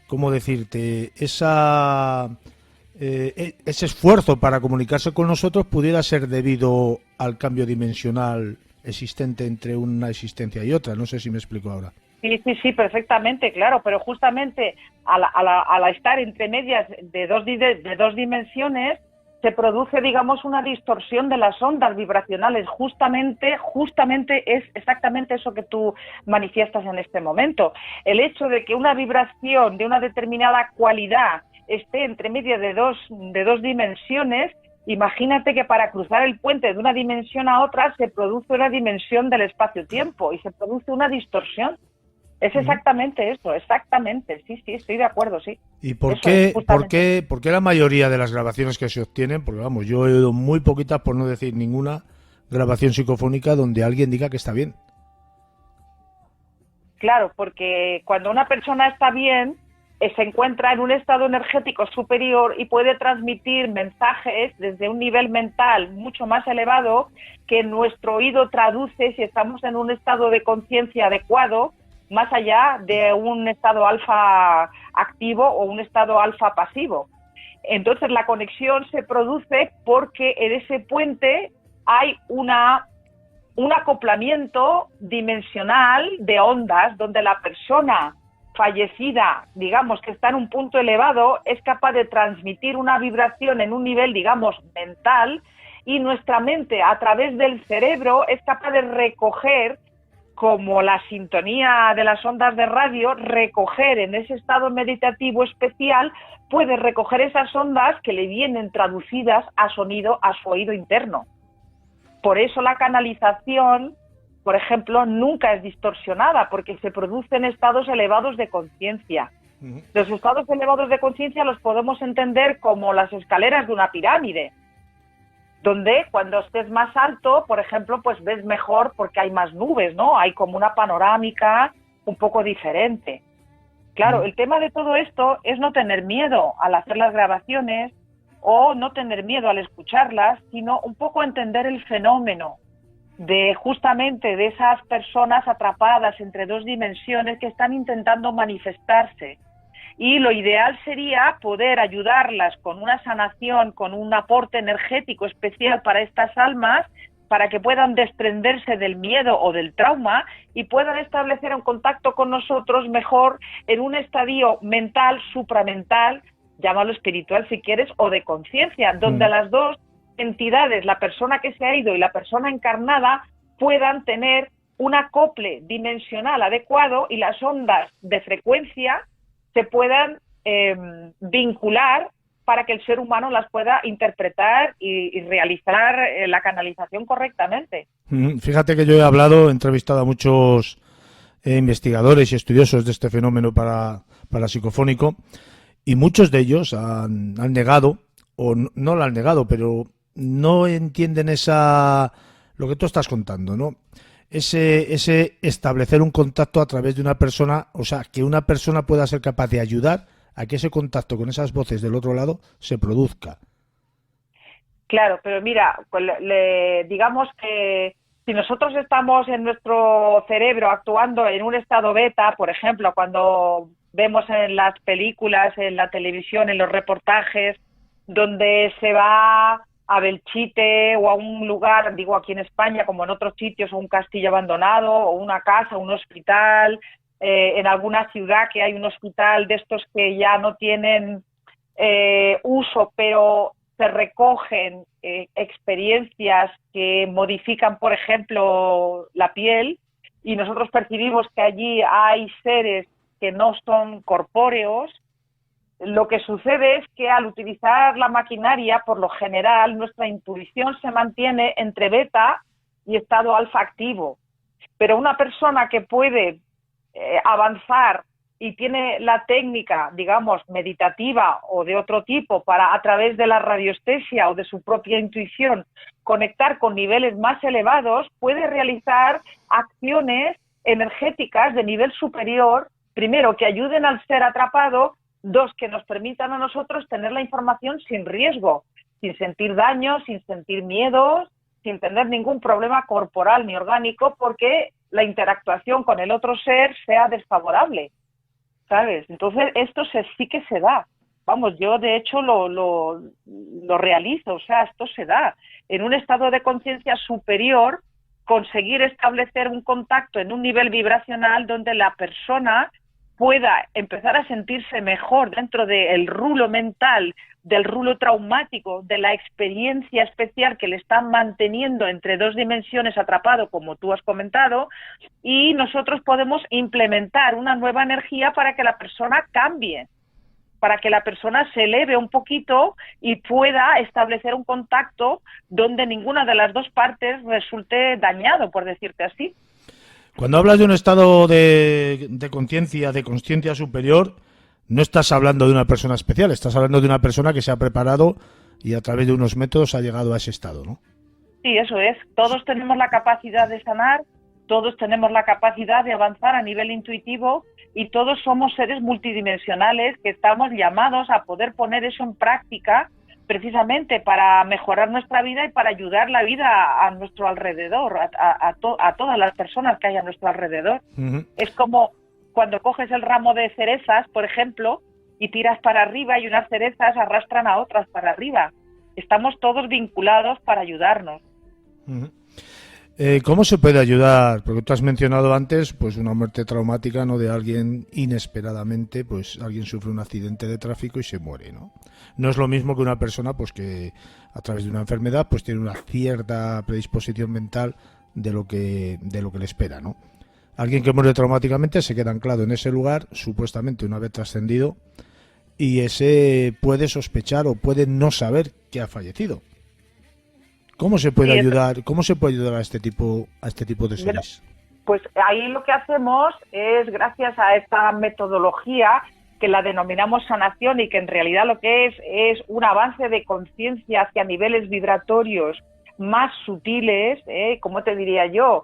¿cómo decirte? Ese esfuerzo para comunicarse con nosotros pudiera ser debido al cambio dimensional existente entre una existencia y otra. No sé si me explico ahora. Sí, perfectamente, claro, pero justamente al estar entre medias de dos dimensiones se produce, digamos, una distorsión de las ondas vibracionales. Justamente es exactamente eso que tú manifiestas en este momento. El hecho de que una vibración de una determinada cualidad esté entre medias de dos dimensiones, imagínate que para cruzar el puente de una dimensión a otra se produce una dimensión del espacio-tiempo y se produce una distorsión. Es exactamente eso, exactamente, sí, estoy de acuerdo, sí. ¿Y por qué la mayoría de las grabaciones que se obtienen, porque vamos, yo he oído muy poquitas, por no decir ninguna, grabación psicofónica donde alguien diga que está bien? Claro, porque cuando una persona está bien, se encuentra en un estado energético superior y puede transmitir mensajes desde un nivel mental mucho más elevado que nuestro oído traduce si estamos en un estado de conciencia adecuado, más allá de un estado alfa activo o un estado alfa pasivo. Entonces la conexión se produce porque en ese puente hay un acoplamiento dimensional de ondas donde la persona fallecida, digamos, que está en un punto elevado, es capaz de transmitir una vibración en un nivel, digamos, mental, y nuestra mente, a través del cerebro, es capaz de recoger, como la sintonía de las ondas de radio, recoger en ese estado meditativo especial, puede recoger esas ondas que le vienen traducidas a sonido, a su oído interno. Por eso la canalización, por ejemplo, nunca es distorsionada, porque se producen estados elevados de conciencia. Los estados elevados de conciencia los podemos entender como las escaleras de una pirámide, donde cuando estés más alto, por ejemplo, pues ves mejor porque hay más nubes, ¿no? Hay como una panorámica un poco diferente. Claro, el tema de todo esto es no tener miedo al hacer las grabaciones o no tener miedo al escucharlas, sino un poco entender el fenómeno de justamente de esas personas atrapadas entre dos dimensiones que están intentando manifestarse. Y lo ideal sería poder ayudarlas con una sanación, con un aporte energético especial para estas almas, para que puedan desprenderse del miedo o del trauma y puedan establecer un contacto con nosotros mejor en un estadio mental, supramental, llámalo espiritual si quieres, o de conciencia, donde las dos entidades, la persona que se ha ido y la persona encarnada, puedan tener un acople dimensional adecuado y las ondas de frecuencia se puedan vincular para que el ser humano las pueda interpretar y realizar la canalización correctamente. Fíjate que yo he entrevistado a muchos investigadores y estudiosos de este fenómeno parapsicofónico, y muchos de ellos han negado, o no lo han negado, pero no entienden lo que tú estás contando, ¿no? Ese establecer un contacto a través de una persona, o sea, que una persona pueda ser capaz de ayudar a que ese contacto con esas voces del otro lado se produzca. Claro, pero mira, digamos que si nosotros estamos en nuestro cerebro actuando en un estado beta, por ejemplo, cuando vemos en las películas, en la televisión, en los reportajes, donde se va a Belchite o a un lugar, digo aquí en España, como en otros sitios, o un castillo abandonado, o una casa, un hospital, en alguna ciudad que hay un hospital de estos que ya no tienen uso, pero se recogen experiencias que modifican, por ejemplo, la piel, y nosotros percibimos que allí hay seres que no son corpóreos. Lo que sucede es que al utilizar la maquinaria, por lo general, nuestra intuición se mantiene entre beta y estado alfa activo. Pero una persona que puede avanzar y tiene la técnica, digamos, meditativa o de otro tipo para, a través de la radiestesia o de su propia intuición, conectar con niveles más elevados, puede realizar acciones energéticas de nivel superior, primero, que ayuden al ser atrapado, dos, que nos permitan a nosotros tener la información sin riesgo, sin sentir daño, sin sentir miedos, sin tener ningún problema corporal ni orgánico, porque la interactuación con el otro ser sea desfavorable, ¿sabes? Entonces esto sí que se da. Vamos, yo de hecho lo realizo, o sea, esto se da. En un estado de conciencia superior, conseguir establecer un contacto en un nivel vibracional donde la persona pueda empezar a sentirse mejor dentro del rulo mental, del rulo traumático, de la experiencia especial que le están manteniendo entre dos dimensiones atrapado, como tú has comentado, y nosotros podemos implementar una nueva energía para que la persona cambie, para que la persona se eleve un poquito y pueda establecer un contacto donde ninguna de las dos partes resulte dañado, por decirte así. Cuando hablas de un estado de conciencia, de consciencia superior, no estás hablando de una persona especial, estás hablando de una persona que se ha preparado y a través de unos métodos ha llegado a ese estado, ¿no? Sí, eso es. Todos tenemos la capacidad de sanar, todos tenemos la capacidad de avanzar a nivel intuitivo y todos somos seres multidimensionales que estamos llamados a poder poner eso en práctica precisamente para mejorar nuestra vida y para ayudar la vida a nuestro alrededor, a todas las personas que hay a nuestro alrededor. Es como cuando coges el ramo de cerezas, por ejemplo, y tiras para arriba y unas cerezas arrastran a otras para arriba. Estamos todos vinculados para ayudarnos. ¿Cómo se puede ayudar? Porque tú has mencionado antes, pues una muerte traumática, ¿no? De alguien inesperadamente, pues alguien sufre un accidente de tráfico y se muere, ¿no? No es lo mismo que una persona, pues que a través de una enfermedad, pues tiene una cierta predisposición mental de lo que le espera, ¿no? Alguien que muere traumáticamente se queda anclado en ese lugar, supuestamente una vez trascendido, y ese puede sospechar o puede no saber que ha fallecido. ¿Cómo se puede ayudar? ¿Cómo se puede ayudar a este tipo de seres? Pues ahí lo que hacemos es, gracias a esta metodología que la denominamos sanación y que en realidad lo que es un avance de conciencia hacia niveles vibratorios más sutiles, ¿cómo te diría yo?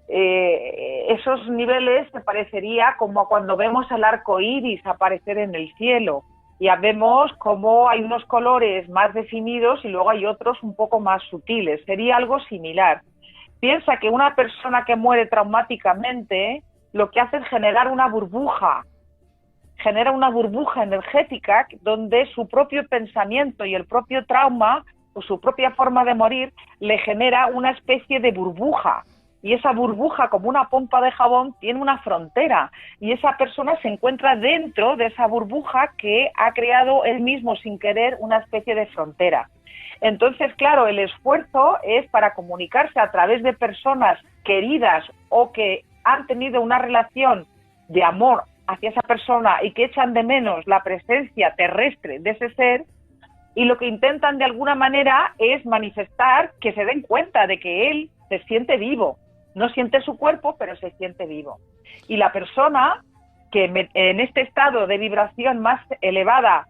Esos niveles se parecería como cuando vemos el arco iris aparecer en el cielo. Ya vemos cómo hay unos colores más definidos y luego hay otros un poco más sutiles. Sería algo similar. Piensa que una persona que muere traumáticamente lo que hace es generar una burbuja. Genera una burbuja energética donde su propio pensamiento y el propio trauma o su propia forma de morir le genera una especie de burbuja. Y esa burbuja, como una pompa de jabón, tiene una frontera. Y esa persona se encuentra dentro de esa burbuja que ha creado él mismo sin querer una especie de frontera. Entonces, claro, el esfuerzo es para comunicarse a través de personas queridas o que han tenido una relación de amor hacia esa persona y que echan de menos la presencia terrestre de ese ser, y lo que intentan de alguna manera es manifestar que se den cuenta de que él se siente vivo. No siente su cuerpo, pero se siente vivo. Y la persona que en este estado de vibración más elevada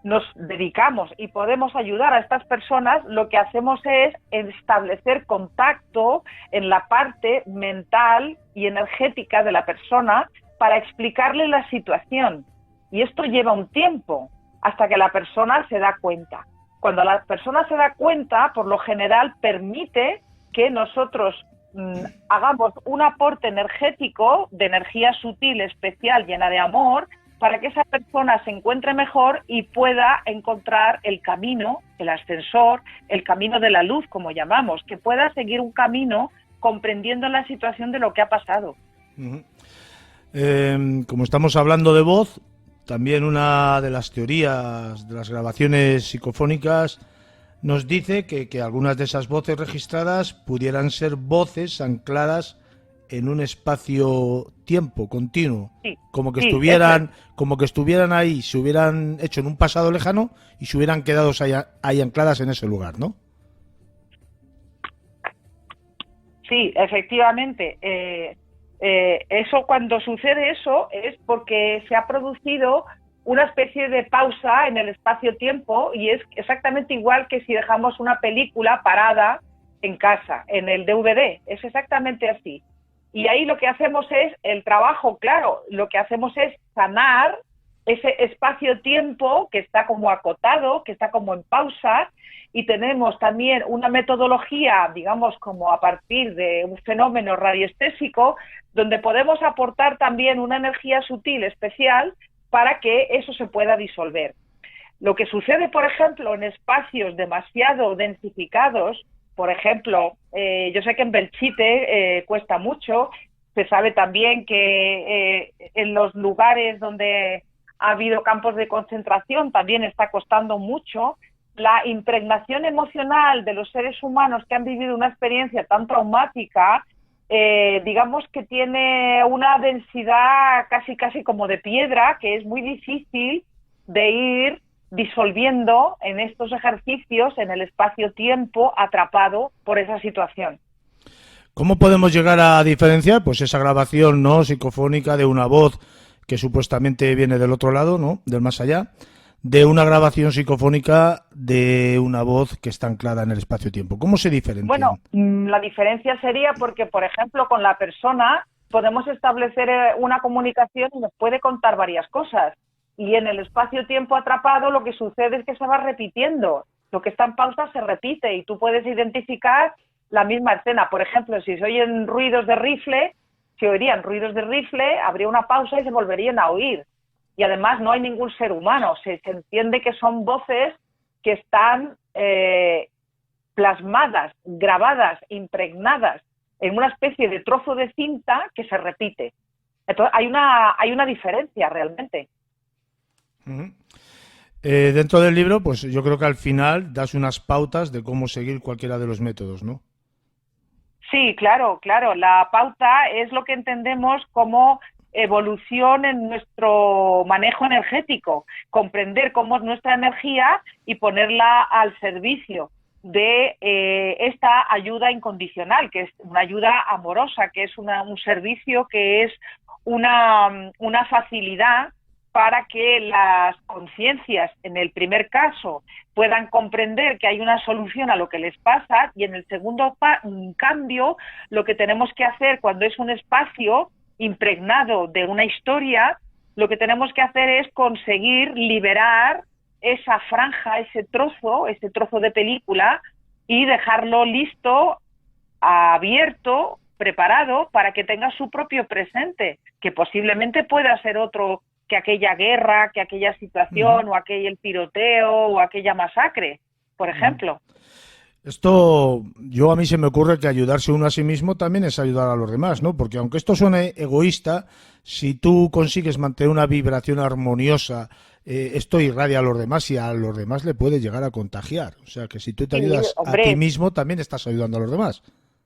nos dedicamos y podemos ayudar a estas personas, lo que hacemos es establecer contacto en la parte mental y energética de la persona para explicarle la situación. Y esto lleva un tiempo hasta que la persona se da cuenta. Cuando la persona se da cuenta, por lo general permite que nosotros hagamos un aporte energético de energía sutil, especial, llena de amor, para que esa persona se encuentre mejor y pueda encontrar el camino, el ascensor, el camino de la luz, como llamamos, que pueda seguir un camino comprendiendo la situación de lo que ha pasado. Como estamos hablando de voz, también una de las teorías de las grabaciones psicofónicas nos dice que algunas de esas voces registradas pudieran ser voces ancladas en un espacio-tiempo continuo, sí, como que estuvieran ahí, se hubieran hecho en un pasado lejano y se hubieran quedado ahí ancladas en ese lugar, ¿no? Sí, efectivamente. Eso, cuando sucede eso, es porque se ha producido una especie de pausa en el espacio-tiempo, y es exactamente igual que si dejamos una película parada en casa, en el DVD, es exactamente así. Y ahí lo que hacemos es el trabajo, claro, lo que hacemos es sanar ese espacio-tiempo que está como acotado, que está como en pausa, y tenemos también una metodología, digamos, como a partir de un fenómeno radiestésico, donde podemos aportar también una energía sutil especial para que eso se pueda disolver. Lo que sucede, por ejemplo, en espacios demasiado densificados, por ejemplo, yo sé que en Belchite cuesta mucho, se sabe también que en los lugares donde ha habido campos de concentración también está costando mucho. La impregnación emocional de los seres humanos que han vivido una experiencia tan traumática, digamos que tiene una densidad casi como de piedra, que es muy difícil de ir disolviendo en estos ejercicios en el espacio-tiempo atrapado por esa situación. ¿Cómo podemos llegar a diferenciar pues esa grabación no psicofónica de una voz que supuestamente viene del otro lado, ¿no?, del más allá, de una grabación psicofónica de una voz que está anclada en el espacio-tiempo? ¿Cómo se diferencian? Bueno, la diferencia sería porque, por ejemplo, con la persona podemos establecer una comunicación y nos puede contar varias cosas. Y en el espacio-tiempo atrapado lo que sucede es que se va repitiendo. Lo que está en pausa se repite y tú puedes identificar la misma escena. Por ejemplo, si se oyen ruidos de rifle, se oirían ruidos de rifle, habría una pausa y se volverían a oír. Y además no hay ningún ser humano. Se entiende que son voces que están plasmadas, grabadas, impregnadas en una especie de trozo de cinta que se repite. Entonces hay una diferencia realmente. Uh-huh. Dentro del libro, pues yo creo que al final das unas pautas de cómo seguir cualquiera de los métodos, ¿no? Sí, claro. La pauta es lo que entendemos como evolución en nuestro manejo energético, comprender cómo es nuestra energía y ponerla al servicio de esta ayuda incondicional, que es una ayuda amorosa, que es un servicio, que es una facilidad para que las conciencias, en el primer caso, puedan comprender que hay una solución a lo que les pasa, y en el segundo cambio, lo que tenemos que hacer cuando es un espacio impregnado de una historia, lo que tenemos que hacer es conseguir liberar esa franja, ese trozo de película, y dejarlo listo, abierto, preparado para que tenga su propio presente, que posiblemente pueda ser otro que aquella guerra, que aquella situación, o aquel tiroteo, o aquella masacre, por ejemplo. Esto, a mí se me ocurre que ayudarse uno a sí mismo también es ayudar a los demás, ¿no? Porque aunque esto suene egoísta, si tú consigues mantener una vibración armoniosa, esto irradia a los demás y a los demás le puede llegar a contagiar. O sea, que si tú te ayudas a ti mismo, también estás ayudando a los demás.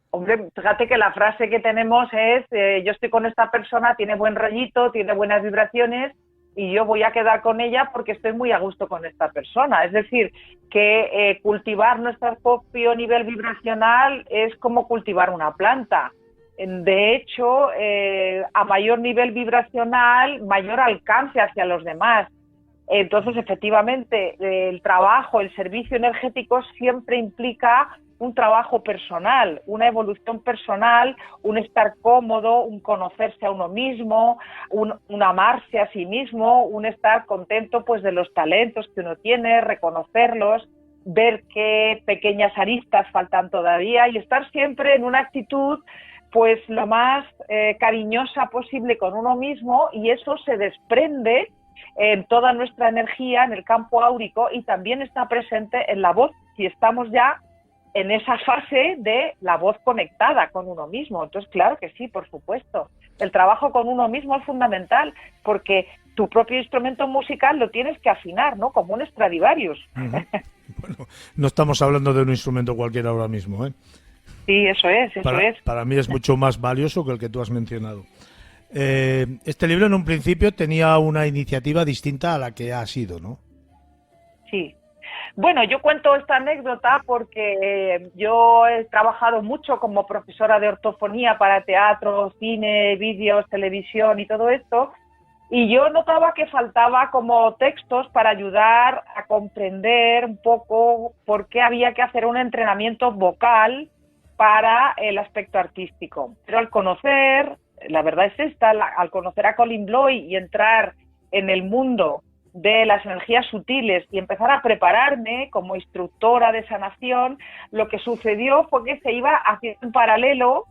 Hombre, fíjate que la frase que tenemos es, yo estoy con esta persona, tiene buen rollito, tiene buenas vibraciones, y yo voy a quedar con ella porque estoy muy a gusto con esta persona. Es decir, que cultivar nuestro propio nivel vibracional es como cultivar una planta. De hecho, a mayor nivel vibracional, mayor alcance hacia los demás. Entonces, efectivamente, el trabajo, el servicio energético siempre implica un trabajo personal, una evolución personal, un estar cómodo, un conocerse a uno mismo, un amarse a sí mismo, un estar contento pues de los talentos que uno tiene, reconocerlos, ver qué pequeñas aristas faltan todavía y estar siempre en una actitud pues lo más cariñosa posible con uno mismo, y eso se desprende en toda nuestra energía, en el campo áurico, y también está presente en la voz, si estamos ya en esa fase de la voz conectada con uno mismo. Entonces, claro que sí, por supuesto. El trabajo con uno mismo es fundamental, porque tu propio instrumento musical lo tienes que afinar, ¿no? Como un Stradivarius. Uh-huh. Bueno, no estamos hablando de un instrumento cualquiera ahora mismo, ¿eh? Sí, eso es. Para mí es mucho más valioso que el que tú has mencionado. Este libro en un principio tenía una iniciativa distinta a la que ha sido, ¿no? Sí. Bueno, yo cuento esta anécdota porque yo he trabajado mucho como profesora de ortofonía para teatro, cine, vídeos, televisión y todo esto, y yo notaba que faltaba como textos para ayudar a comprender un poco por qué había que hacer un entrenamiento vocal para el aspecto artístico. Pero al conocer, la verdad es esta, al conocer a Colin Bloy y entrar en el mundo de las energías sutiles y empezar a prepararme como instructora de sanación, lo que sucedió fue que se iba haciendo en paralelo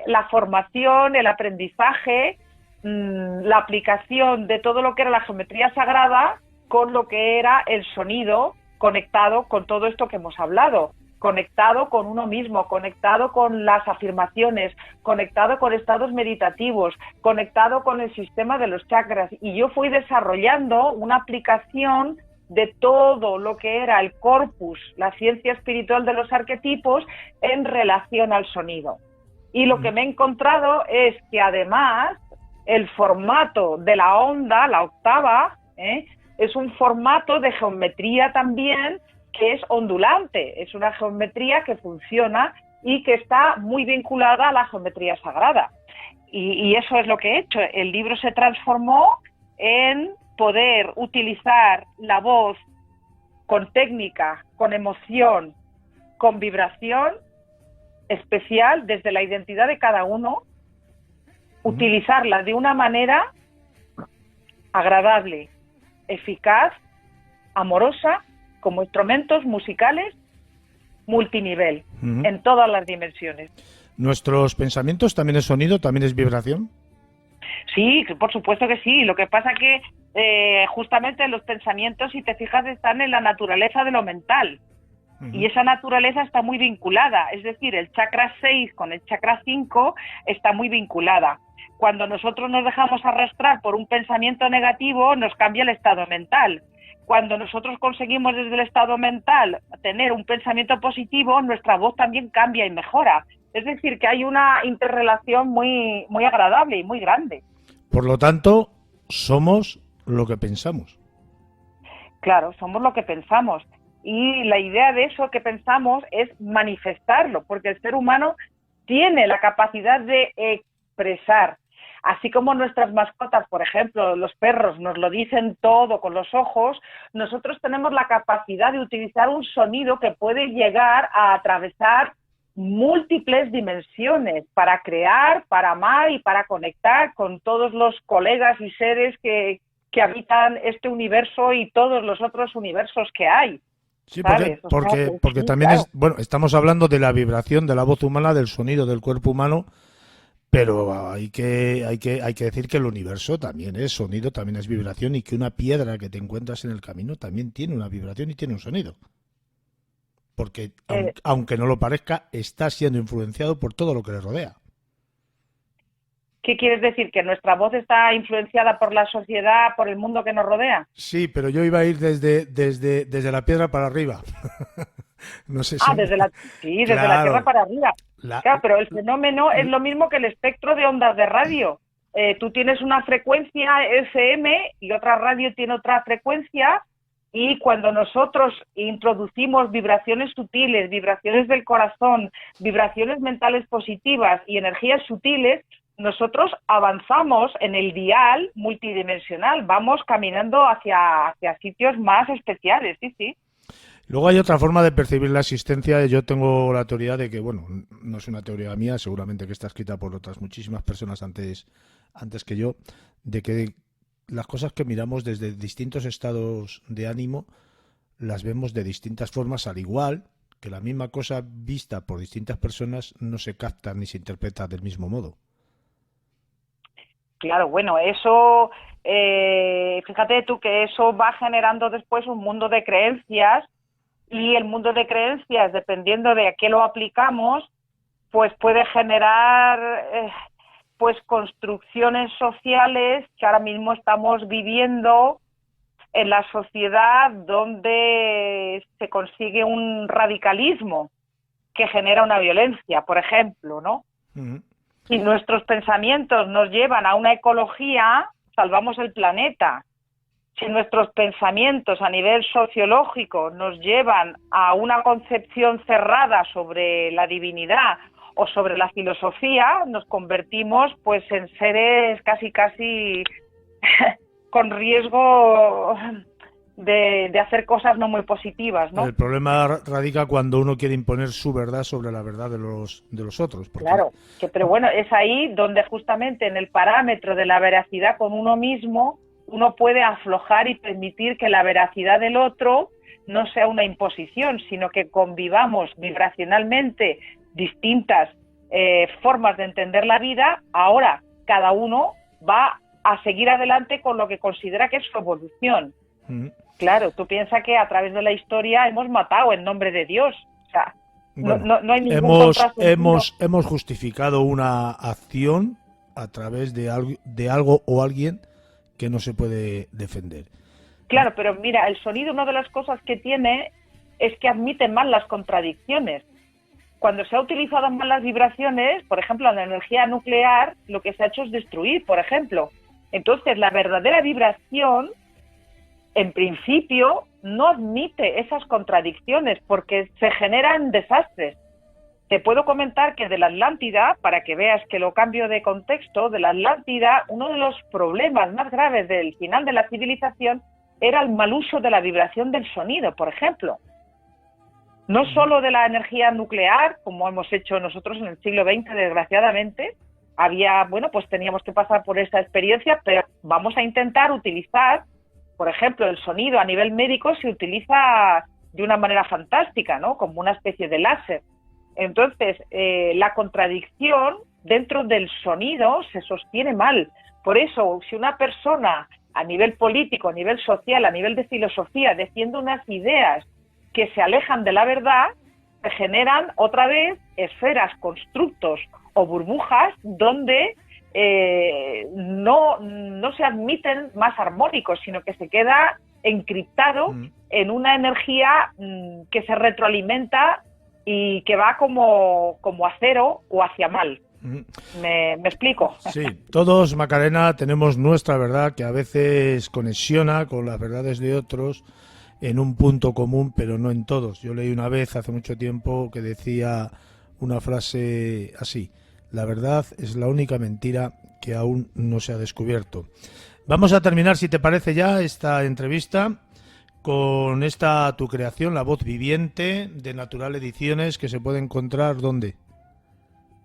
la formación, el aprendizaje, la aplicación de todo lo que era la geometría sagrada con lo que era el sonido, conectado con todo esto que hemos hablado, conectado con uno mismo, conectado con las afirmaciones, conectado con estados meditativos, conectado con el sistema de los chakras. Y yo fui desarrollando una aplicación de todo lo que era el corpus, la ciencia espiritual de los arquetipos en relación al sonido. Y lo que me he encontrado es que además el formato de la onda, la octava, es un formato de geometría también que es ondulante, es una geometría que funciona y que está muy vinculada a la geometría sagrada. Y eso es lo que he hecho. El libro se transformó en poder utilizar la voz con técnica, con emoción, con vibración especial desde la identidad de cada uno, utilizarla de una manera agradable, eficaz, amorosa, como instrumentos musicales multinivel, en todas las dimensiones. ¿Nuestros pensamientos también es sonido, también es vibración? Sí, por supuesto que sí. Lo que pasa que justamente los pensamientos, si te fijas, están en la naturaleza de lo mental. Y esa naturaleza está muy vinculada, es decir, el chakra 6 con el chakra 5 está muy vinculada. Cuando nosotros nos dejamos arrastrar por un pensamiento negativo, nos cambia el estado mental. Cuando nosotros conseguimos desde el estado mental tener un pensamiento positivo, nuestra voz también cambia y mejora. Es decir, que hay una interrelación muy, muy agradable y muy grande. Por lo tanto, somos lo que pensamos. Claro, somos lo que pensamos. Y la idea de eso que pensamos es manifestarlo, porque el ser humano tiene la capacidad de expresar. Así como nuestras mascotas, por ejemplo, los perros nos lo dicen todo con los ojos, nosotros tenemos la capacidad de utilizar un sonido que puede llegar a atravesar múltiples dimensiones para crear, para amar y para conectar con todos los colegas y seres que habitan este universo y todos los otros universos que hay. Sí, ¿sabes? porque Sí, también claro. bueno, estamos hablando de la vibración de la voz humana, del sonido del cuerpo humano, pero hay que decir que el universo también es sonido, también es vibración, y que una piedra que te encuentras en el camino también tiene una vibración y tiene un sonido. Porque, aunque no lo parezca, está siendo influenciado por todo lo que le rodea. ¿Qué quieres decir? ¿Que nuestra voz está influenciada por la sociedad, por el mundo que nos rodea? Sí, pero yo iba a ir desde la piedra para arriba. No sé si... Desde la Claro. Tierra para arriba. Claro, pero el fenómeno es lo mismo que el espectro de ondas de radio. Tú tienes una frecuencia FM y otra radio tiene otra frecuencia, y cuando nosotros introducimos vibraciones sutiles, vibraciones del corazón, vibraciones mentales positivas y energías sutiles, nosotros avanzamos en el dial multidimensional, vamos caminando hacia sitios más especiales, sí. Luego hay otra forma de percibir la existencia. Yo tengo la teoría de que, bueno, no es una teoría mía, seguramente que está escrita por otras muchísimas personas antes que yo, de que las cosas que miramos desde distintos estados de ánimo las vemos de distintas formas, al igual que la misma cosa vista por distintas personas no se capta ni se interpreta del mismo modo. Claro, bueno, eso, fíjate tú que eso va generando después un mundo de creencias, y el mundo de creencias, dependiendo de a qué lo aplicamos, pues puede generar pues construcciones sociales que ahora mismo estamos viviendo en la sociedad, donde se consigue un radicalismo que genera una violencia, por ejemplo, ¿no? Uh-huh. Si nuestros pensamientos nos llevan a una ecología, salvamos el planeta. Si nuestros pensamientos a nivel sociológico nos llevan a una concepción cerrada sobre la divinidad o sobre la filosofía, nos convertimos pues en seres casi con riesgo de hacer cosas no muy positivas, ¿no? El problema radica cuando uno quiere imponer su verdad sobre la verdad de los otros. Porque... Claro, pero bueno, es ahí donde justamente en el parámetro de la veracidad con uno mismo, uno puede aflojar y permitir que la veracidad del otro no sea una imposición, sino que convivamos vibracionalmente distintas formas de entender la vida. Ahora cada uno va a seguir adelante con lo que considera que es su evolución. Uh-huh. Claro, tú piensas que a través de la historia hemos matado en nombre de Dios. O sea, bueno, no hay ningún contrasentido. Hemos justificado una acción a través de algo o alguien que no se puede defender. Claro, pero mira, el sonido, una de las cosas que tiene es que admite mal las contradicciones. Cuando se ha utilizado mal las vibraciones, por ejemplo, en la energía nuclear, lo que se ha hecho es destruir, por ejemplo. Entonces, la verdadera vibración, en principio, no admite esas contradicciones porque se generan desastres. Te puedo comentar que de la Atlántida, para que veas que lo cambio de contexto, de la Atlántida, uno de los problemas más graves del final de la civilización era el mal uso de la vibración del sonido, por ejemplo. No solo de la energía nuclear, como hemos hecho nosotros en el siglo XX, desgraciadamente, pues teníamos que pasar por esta experiencia, pero vamos a intentar utilizar, por ejemplo, el sonido a nivel médico se utiliza de una manera fantástica, ¿no? Como una especie de láser. Entonces, la contradicción dentro del sonido se sostiene mal. Por eso, si una persona a nivel político, a nivel social, a nivel de filosofía, defiende unas ideas que se alejan de la verdad, se generan otra vez esferas, constructos o burbujas donde no se admiten más armónicos, sino que se queda encriptado en una energía que se retroalimenta y que va como a cero o hacia mal. ¿Me explico? Sí, todos, Macarena, tenemos nuestra verdad que a veces conexiona con las verdades de otros en un punto común, pero no en todos. Yo leí una vez hace mucho tiempo que decía una frase así: la verdad es la única mentira que aún no se ha descubierto. Vamos a terminar, si te parece ya, esta entrevista con esta tu creación, La Voz Viviente, de Natural Ediciones, que se puede encontrar ¿dónde?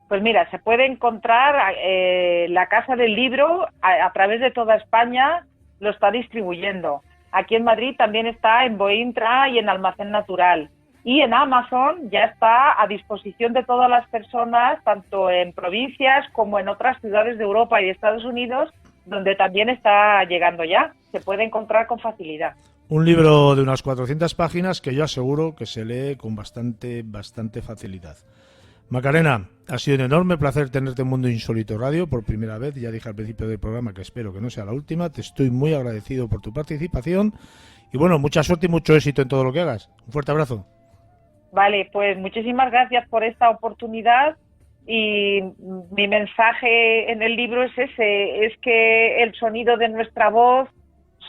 Pues mira, se puede encontrar la Casa del Libro a través de toda España, lo está distribuyendo. Aquí en Madrid también está en Bointra y en Almacén Natural. Y en Amazon ya está a disposición de todas las personas, tanto en provincias como en otras ciudades de Europa y de Estados Unidos, donde también está llegando ya. Se puede encontrar con facilidad. Un libro de unas 400 páginas que yo aseguro que se lee con bastante facilidad. Macarena, ha sido un enorme placer tenerte en Mundo Insólito Radio por primera vez. Ya dije al principio del programa que espero que no sea la última. Te estoy muy agradecido por tu participación y bueno, mucha suerte y mucho éxito en todo lo que hagas. Un fuerte abrazo. Vale, pues muchísimas gracias por esta oportunidad y mi mensaje en el libro es ese, es que el sonido de nuestra voz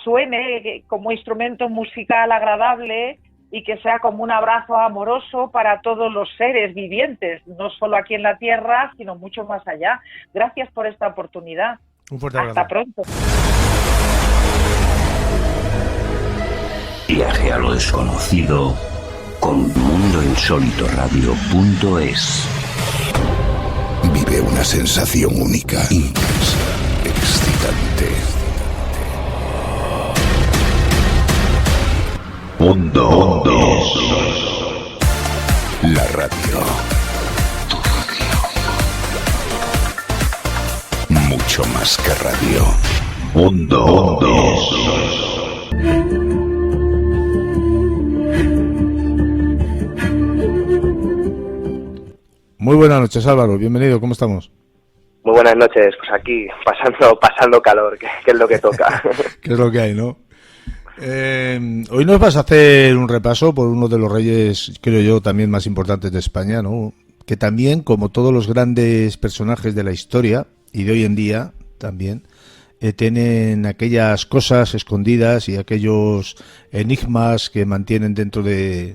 suene como instrumento musical agradable y que sea como un abrazo amoroso para todos los seres vivientes, no solo aquí en la Tierra, sino mucho más allá. Gracias por esta oportunidad. Un fuerte abrazo. Hasta pronto. Viaje a lo desconocido con mundoinsólitoradio.es. Vive una sensación única, intensa, excitante. Mundo. La radio. Mucho más que radio. Mundo. Muy buenas noches, Álvaro. Bienvenido. ¿Cómo estamos? Muy buenas noches. Pues aquí, pasando calor, que es lo que toca. ¿Qué es lo que hay, no? Hoy nos vas a hacer un repaso por uno de los reyes, creo yo, también más importantes de España, ¿no? Que también, como todos los grandes personajes de la historia y de hoy en día también, tienen aquellas cosas escondidas y aquellos enigmas que mantienen dentro de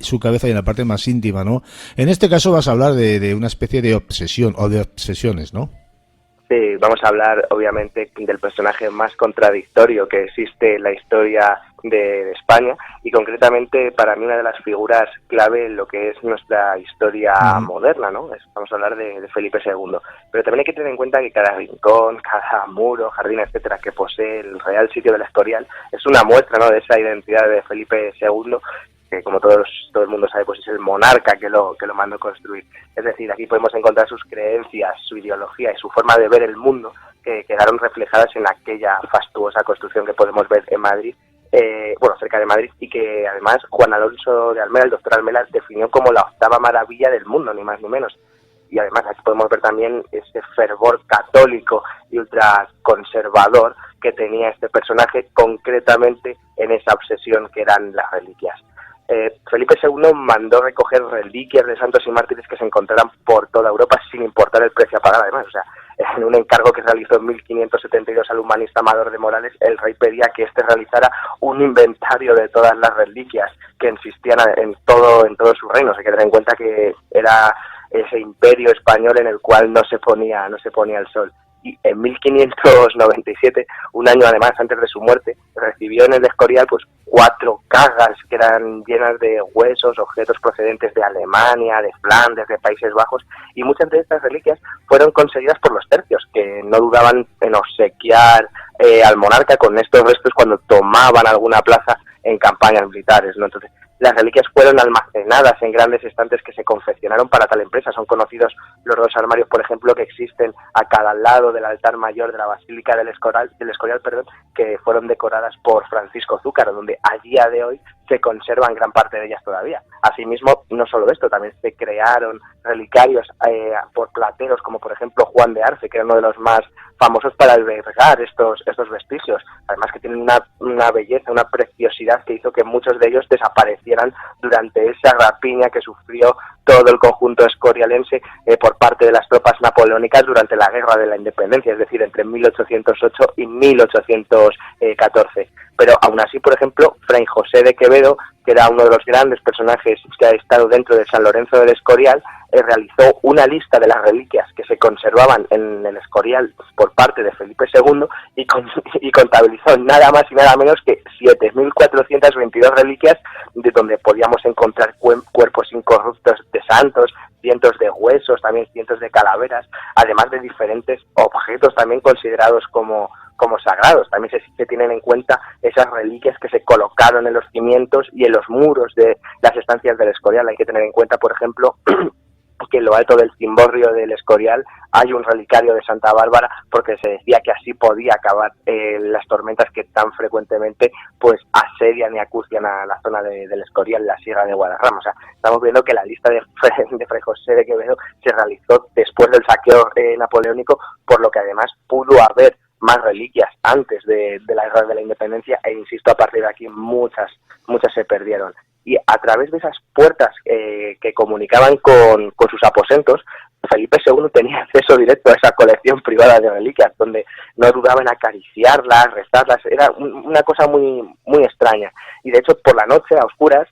su cabeza y en la parte más íntima, ¿no? En este caso vas a hablar de una especie de obsesión o de obsesiones, ¿no? Sí, vamos a hablar obviamente del personaje más contradictorio que existe en la historia de España y concretamente para mí una de las figuras clave en lo que es nuestra historia moderna, ¿no? Vamos a hablar de Felipe II. Pero también hay que tener en cuenta que cada rincón, cada muro, jardín, etcétera, que posee el Real Sitio del Escorial es una muestra, ¿no?, de esa identidad de Felipe II, que como todo el mundo sabe, pues es el monarca que lo mandó construir. Es decir, aquí podemos encontrar sus creencias, su ideología y su forma de ver el mundo que quedaron reflejadas en aquella fastuosa construcción que podemos ver en Madrid, cerca de Madrid, y que además Juan Alonso de Almela, el doctor Almela, definió como la octava maravilla del mundo, ni más ni menos. Y además aquí podemos ver también ese fervor católico y ultraconservador que tenía este personaje, concretamente en esa obsesión que eran las reliquias. Felipe II mandó recoger reliquias de santos y mártires que se encontraran por toda Europa sin importar el precio a pagar, además. O sea, en un encargo que realizó en 1572 al humanista Amador de Morales, el rey pedía que éste realizara un inventario de todas las reliquias que existían en todo su reino. Hay que tener en cuenta que era ese imperio español en el cual no se ponía el sol. Y en 1597, un año además antes de su muerte, recibió en el Escorial 4 cajas que eran llenas de huesos, objetos procedentes de Alemania, de Flandes, de Países Bajos, y muchas de estas reliquias fueron conseguidas por los tercios, que no dudaban en obsequiar al monarca con estos restos cuando tomaban alguna plaza en campañas militares, ¿no? Entonces, las reliquias fueron almacenadas en grandes estantes que se confeccionaron para tal empresa. Son conocidos los 2 armarios, por ejemplo, que existen a cada lado del altar mayor de la Basílica del Escorial, que fueron decoradas por Francisco Zúcaro, donde a día de hoy se conservan gran parte de ellas todavía. Asimismo, no solo esto, también se crearon relicarios por plateros, como por ejemplo Juan de Arce, que era uno de los más famosos para albergar estos vestigios. Además que tienen una belleza, una preciosidad que hizo que muchos de ellos desaparecieran durante esa rapiña que sufrió todo el conjunto escorialense por parte de las tropas napoleónicas durante la Guerra de la Independencia, es decir, entre 1808 y 1814. Pero aún así, por ejemplo, Fray José de Quevedo, que era uno de los grandes personajes que ha estado dentro de San Lorenzo del Escorial, realizó una lista de las reliquias que se conservaban en el Escorial por parte de Felipe II y contabilizó nada más y nada menos que 7.422 reliquias, de donde podíamos encontrar cuerpos incorruptos de santos, cientos de huesos, también cientos de calaveras, además de diferentes objetos también considerados como sagrados. También se tienen en cuenta esas reliquias que se colocaron en los cimientos y en los muros de las estancias del Escorial. Hay que tener en cuenta, por ejemplo, que en lo alto del cimborrio del Escorial hay un relicario de Santa Bárbara, porque se decía que así podía acabar las tormentas que tan frecuentemente pues asedian y acucian a la zona del Escorial, la Sierra de Guadarrama. O sea, estamos viendo que la lista de Fray José de Quevedo se realizó después del saqueo napoleónico, por lo que además pudo haber más reliquias antes de la Guerra de la Independencia, e insisto, a partir de aquí muchas se perdieron. Y a través de esas puertas que comunicaban con sus aposentos, Felipe II tenía acceso directo a esa colección privada de reliquias, donde no dudaba en acariciarlas, rezarlas. Era una cosa muy extraña. Y de hecho, por la noche, a oscuras,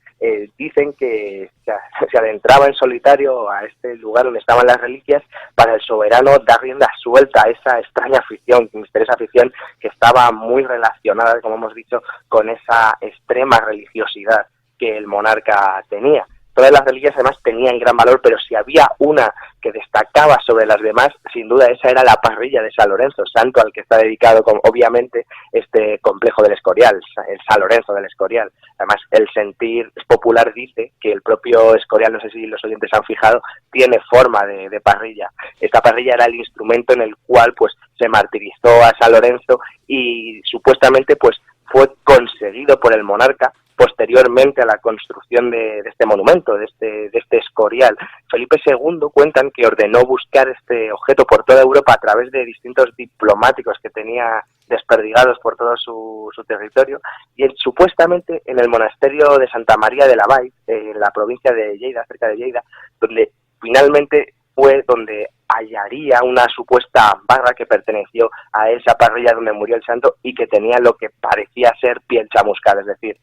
dicen que se adentraba en solitario a este lugar donde estaban las reliquias para el soberano dar rienda suelta a esa extraña afición, misteriosa afición que estaba muy relacionada, como hemos dicho, con esa extrema religiosidad que el monarca tenía. Todas las reliquias además tenían gran valor, pero si había una que destacaba sobre las demás, sin duda esa era la parrilla de San Lorenzo, santo al que está dedicado obviamente este complejo del Escorial, el San Lorenzo del Escorial. Además, el sentir popular dice que el propio Escorial, no sé si los oyentes han fijado, tiene forma de parrilla. Esta parrilla era el instrumento en el cual pues se martirizó a San Lorenzo y supuestamente pues fue conseguido por el monarca posteriormente a la construcción de este monumento, de este Escorial. Felipe II cuentan que ordenó buscar este objeto por toda Europa a través de distintos diplomáticos que tenía desperdigados por todo su territorio, y supuestamente en el monasterio de Santa María de la Vall, en la provincia de Lleida, cerca de Lleida, donde finalmente fue donde hallaría una supuesta barra que perteneció a esa parrilla donde murió el santo y que tenía lo que parecía ser piel chamuscada, es decir,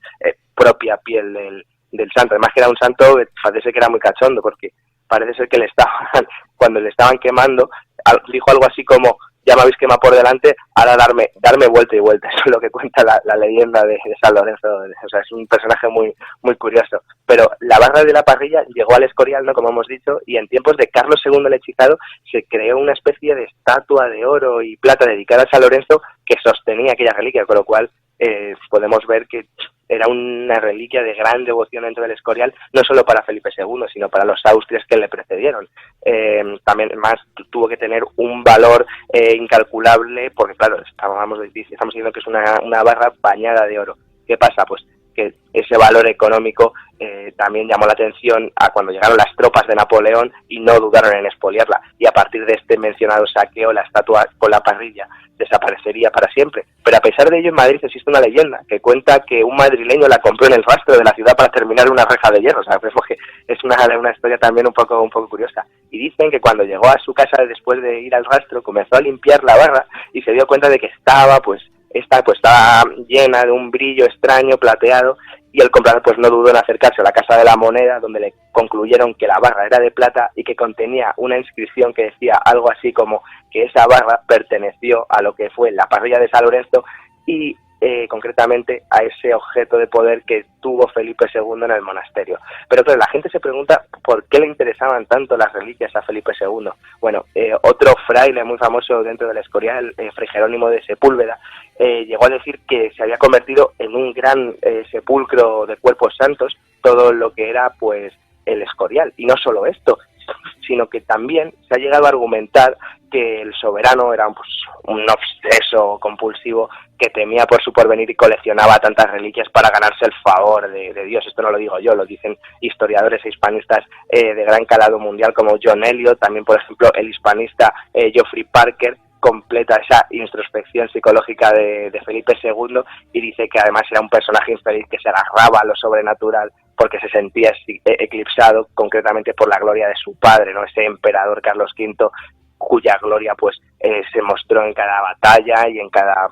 propia piel del santo. Además que era un santo, parece que era muy cachondo, porque parece ser que cuando le estaban quemando, dijo algo así como: ya me habéis quemado por delante, ahora darme vuelta y vuelta. Eso es lo que cuenta la leyenda de San Lorenzo. O sea, es un personaje muy curioso. Pero la barra de la parrilla llegó al Escorial, ¿no?, como hemos dicho, y en tiempos de Carlos II el Hechizado se creó una especie de estatua de oro y plata dedicada a San Lorenzo que sostenía aquella reliquia, con lo cual podemos ver que era una reliquia de gran devoción dentro del Escorial, no solo para Felipe II, sino para los Austrias que le precedieron. También más tuvo que tener un valor incalculable, porque claro, estamos diciendo que es una barra bañada de oro. ¿Qué pasa? Pues que ese valor económico también llamó la atención a cuando llegaron las tropas de Napoleón y no dudaron en expoliarla, y a partir de este mencionado saqueo la estatua con la parrilla desaparecería para siempre. Pero a pesar de ello, en Madrid existe una leyenda que cuenta que un madrileño la compró en el rastro de la ciudad para terminar una reja de hierro. O sea, que es una historia también un poco curiosa. Y dicen que cuando llegó a su casa después de ir al rastro, comenzó a limpiar la barra y se dio cuenta de que estaba llena de un brillo extraño, plateado, y el comprador pues no dudó en acercarse a la Casa de la Moneda, donde le concluyeron que la barra era de plata y que contenía una inscripción que decía algo así como que esa barra perteneció a lo que fue la parrilla de San Lorenzo y concretamente a ese objeto de poder que tuvo Felipe II en el monasterio. Pero claro, la gente se pregunta por qué le interesaban tanto las reliquias a Felipe II. Bueno, otro fraile muy famoso dentro del Escorial, Fray Jerónimo de Sepúlveda, llegó a decir que se había convertido en un gran sepulcro de cuerpos santos todo lo que era pues el Escorial. Y no solo esto, sino que también se ha llegado a argumentar que el soberano era un obseso compulsivo que temía por su porvenir y coleccionaba tantas reliquias para ganarse el favor de Dios. Esto no lo digo yo, lo dicen historiadores e hispanistas de gran calado mundial como John Eliot, también por ejemplo el hispanista Geoffrey Parker completa esa introspección psicológica de Felipe II y dice que además era un personaje infeliz que se agarraba a lo sobrenatural porque se sentía eclipsado concretamente por la gloria de su padre, ¿no? Ese emperador Carlos V, cuya gloria pues se mostró en cada batalla y en cada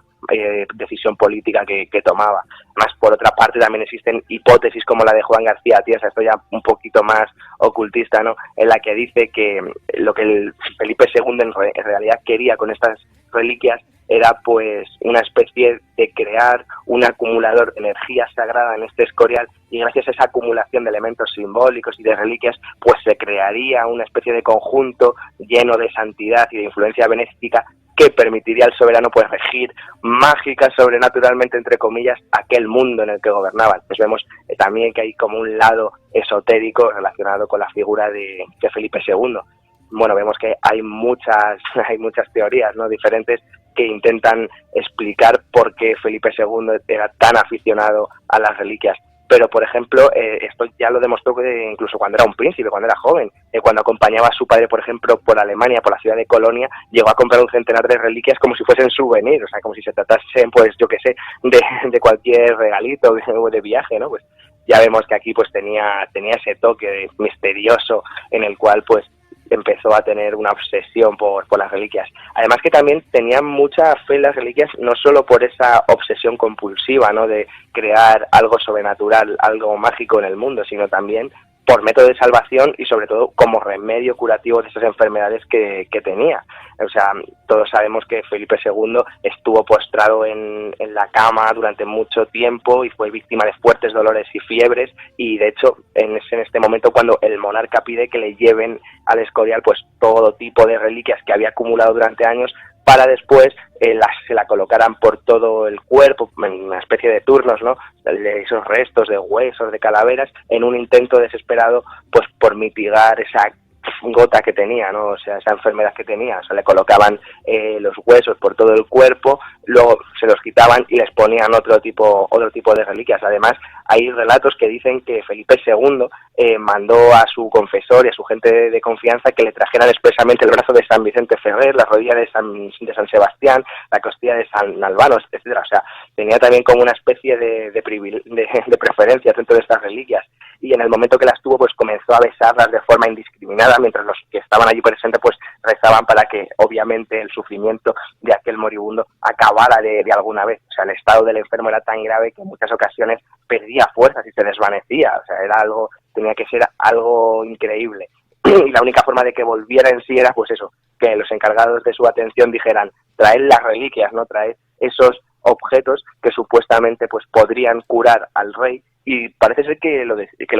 decisión política que tomaba. Más por otra parte también existen hipótesis como la de Juan García Tiesa, esto ya un poquito más ocultista, ¿no? En la que dice que lo que el Felipe II en realidad quería con estas reliquias era pues una especie de crear un acumulador de energía sagrada en este escorial, y gracias a esa acumulación de elementos simbólicos y de reliquias pues se crearía una especie de conjunto lleno de santidad y de influencia benéfica que permitiría al soberano pues regir mágica, sobrenaturalmente entre comillas, aquel mundo en el que gobernaban. Pues vemos también que hay como un lado esotérico relacionado con la figura de Felipe II. Bueno, vemos que hay muchas teorías, ¿no?, diferentes que intentan explicar por qué Felipe II era tan aficionado a las reliquias. Pero, por ejemplo, esto ya lo demostró incluso cuando era un príncipe, cuando era joven. Cuando acompañaba a su padre, por ejemplo, por Alemania, por la ciudad de Colonia, llegó a comprar un centenar de reliquias como si fuesen souvenir, o sea, como si se tratasen, pues, yo qué sé, de cualquier regalito de viaje, ¿no? Pues ya vemos que aquí pues tenía ese toque misterioso en el cual, pues, empezó a tener una obsesión por las reliquias. Además que también tenía mucha fe en las reliquias, no solo por esa obsesión compulsiva, ¿no?, de crear algo sobrenatural, algo mágico en el mundo, sino también por método de salvación y sobre todo como remedio curativo de esas enfermedades que tenía. O sea, todos sabemos que Felipe II estuvo postrado en la cama durante mucho tiempo y fue víctima de fuertes dolores y fiebres, y de hecho en este momento cuando el monarca pide que le lleven al Escorial pues todo tipo de reliquias que había acumulado durante años para después se la colocaran por todo el cuerpo, en una especie de turnos, ¿no?, de esos restos de huesos, de calaveras, en un intento desesperado pues por mitigar esa gota que tenía, ¿no?, o sea, esa enfermedad que tenía. O sea, le colocaban los huesos por todo el cuerpo, luego se los quitaban y les ponían otro tipo de reliquias. Además, hay relatos que dicen que Felipe II mandó a su confesor y a su gente de confianza que le trajeran expresamente el brazo de San Vicente Ferrer, la rodilla de San Sebastián, la costilla de San Albano, etcétera. O sea, tenía también como una especie de preferencia dentro de estas reliquias. Y en el momento que las tuvo, pues comenzó a besarlas de forma indiscriminada, mientras los que estaban allí presentes pues rezaban para que obviamente el sufrimiento de aquel moribundo acabara de alguna vez. O sea, el estado del enfermo era tan grave que en muchas ocasiones perdía fuerzas y se desvanecía. O sea, tenía que ser algo increíble. Y la única forma de que volviera en sí era pues eso, que los encargados de su atención dijeran: traed las reliquias, no traed esos objetos que supuestamente pues podrían curar al rey. Y parece ser que lo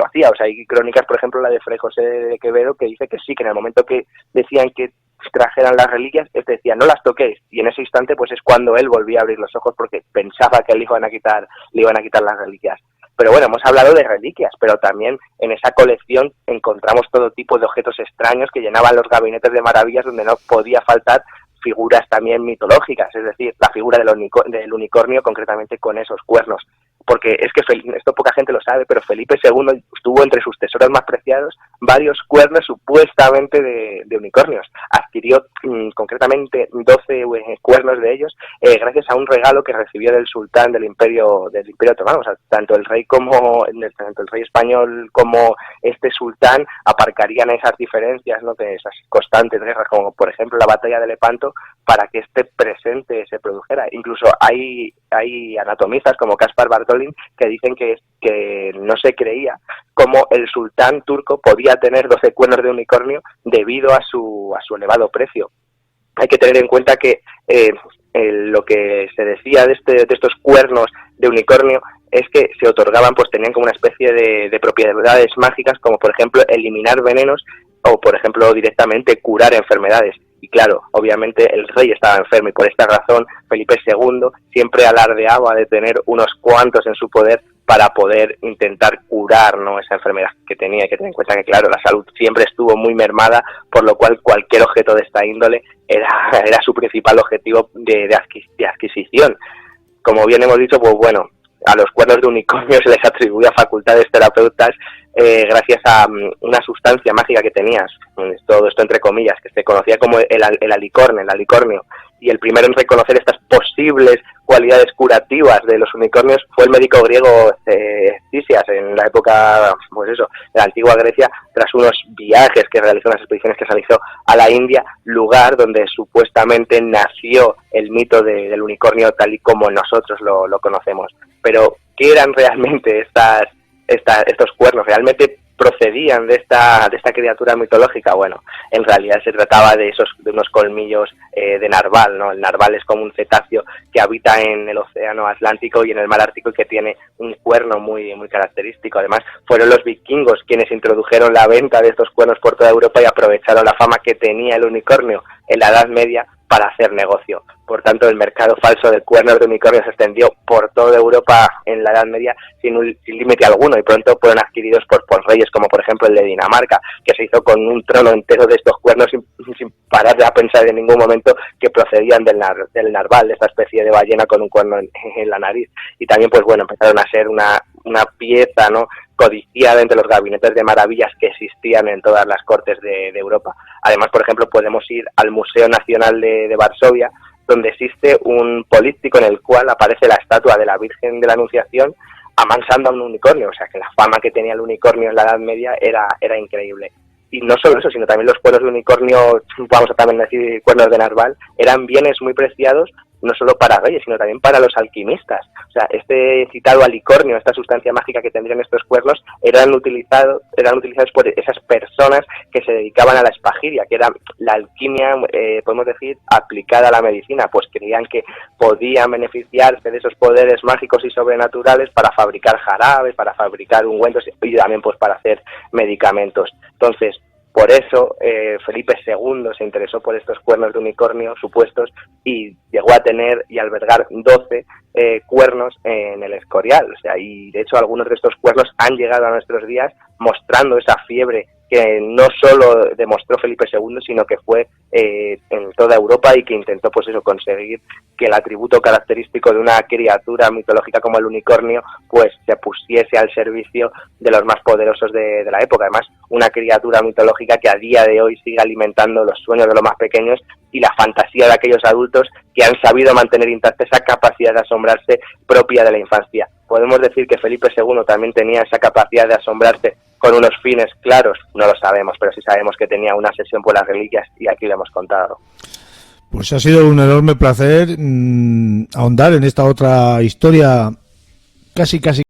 hacía. O sea, hay crónicas, por ejemplo, la de Fray José de Quevedo, que dice que sí, que en el momento que decían que trajeran las reliquias, él decía: no las toquéis, y en ese instante pues es cuando él volvía a abrir los ojos porque pensaba que le iban a quitar las reliquias. Pero bueno, hemos hablado de reliquias, pero también en esa colección encontramos todo tipo de objetos extraños que llenaban los gabinetes de maravillas, donde no podía faltar figuras también mitológicas, es decir, la figura del unicornio, concretamente con esos cuernos. Porque es que esto poca gente lo sabe, pero Felipe II tuvo entre sus tesoros más preciados varios cuernos supuestamente de unicornios. Adquirió concretamente 12 cuernos de ellos gracias a un regalo que recibió del sultán del Imperio Otomano. O sea, tanto el rey español como este sultán aparcarían esas diferencias, ¿no?, de esas constantes guerras, como por ejemplo la batalla de Lepanto, para que este presente se produjera. Incluso hay anatomistas como Caspar Bartolin que dicen que no se creía cómo el sultán turco podía tener 12 cuernos de unicornio debido a su elevado precio. Hay que tener en cuenta que lo que se decía de estos cuernos de unicornio es que se otorgaban, pues tenían como una especie de propiedades mágicas, como por ejemplo eliminar venenos o por ejemplo directamente curar enfermedades. Y claro, obviamente el rey estaba enfermo y por esta razón Felipe II siempre alardeaba de tener unos cuantos en su poder para poder intentar curar, ¿no?, esa enfermedad que tenía. Hay que tener en cuenta que, claro, la salud siempre estuvo muy mermada, por lo cual cualquier objeto de esta índole era su principal objetivo de adquisición. Como bien hemos dicho, pues bueno, a los cuernos de unicornio se les atribuía facultades terapeutas gracias a una sustancia mágica que tenías, todo esto entre comillas, que se conocía como el alicornio, y el primero en reconocer estas posibles cualidades curativas de los unicornios fue el médico griego Ctesias, en la época, pues eso, de la antigua Grecia, tras unos viajes que realizó, unas expediciones que realizó a la India, lugar donde supuestamente nació el mito del unicornio tal y como nosotros lo conocemos. Pero, ¿qué eran realmente estos cuernos? ¿Realmente procedían de esta criatura mitológica? Bueno, en realidad se trataba de unos colmillos de narval, ¿no? El narval es como un cetáceo que habita en el océano Atlántico y en el mar Ártico y que tiene un cuerno muy, muy característico. Además, fueron los vikingos quienes introdujeron la venta de estos cuernos por toda Europa y aprovecharon la fama que tenía el unicornio en la Edad Media para hacer negocio. Por tanto, el mercado falso de cuernos de unicornio se extendió por toda Europa en la Edad Media sin límite alguno, y pronto fueron adquiridos por reyes como por ejemplo el de Dinamarca, que se hizo con un trono entero de estos cuernos sin parar de pensar en ningún momento que procedían del narval, esta especie de ballena con un cuerno en la nariz. Y también, pues bueno, empezaron a ser una pieza, ¿no?, codiciada entre los gabinetes de maravillas que existían en todas las cortes de Europa. Además, por ejemplo, podemos ir al Museo Nacional de Varsovia, donde existe un políptico en el cual aparece la estatua de la Virgen de la Anunciación amansando a un unicornio. O sea, que la fama que tenía el unicornio en la Edad Media era increíble. Y no solo eso, sino también los cuernos de unicornio, vamos a también decir cuernos de narval, eran bienes muy preciados, no solo para reyes, sino también para los alquimistas. O sea, este citado alicornio, esta sustancia mágica que tendrían estos cuernos, eran utilizados por esas personas que se dedicaban a la espagiria, que era la alquimia, podemos decir, aplicada a la medicina, pues creían que podían beneficiarse de esos poderes mágicos y sobrenaturales para fabricar jarabes, para fabricar ungüentos y también pues para hacer medicamentos. Entonces, por eso Felipe II se interesó por estos cuernos de unicornio supuestos y llegó a tener y albergar 12 cuernos en el Escorial. O sea, y de hecho algunos de estos cuernos han llegado a nuestros días mostrando esa fiebre que no solo demostró Felipe II, sino que fue en toda Europa y que intentó pues eso, conseguir que el atributo característico de una criatura mitológica como el unicornio pues se pusiese al servicio de los más poderosos de la época. Además, una criatura mitológica que a día de hoy sigue alimentando los sueños de los más pequeños y la fantasía de aquellos adultos que han sabido mantener intacta esa capacidad de asombrarse propia de la infancia. Podemos decir que Felipe II también tenía esa capacidad de asombrarse con unos fines claros, no lo sabemos, pero sí sabemos que tenía una obsesión por las reliquias y aquí lo hemos contado. Pues ha sido un enorme placer ahondar en esta otra historia casi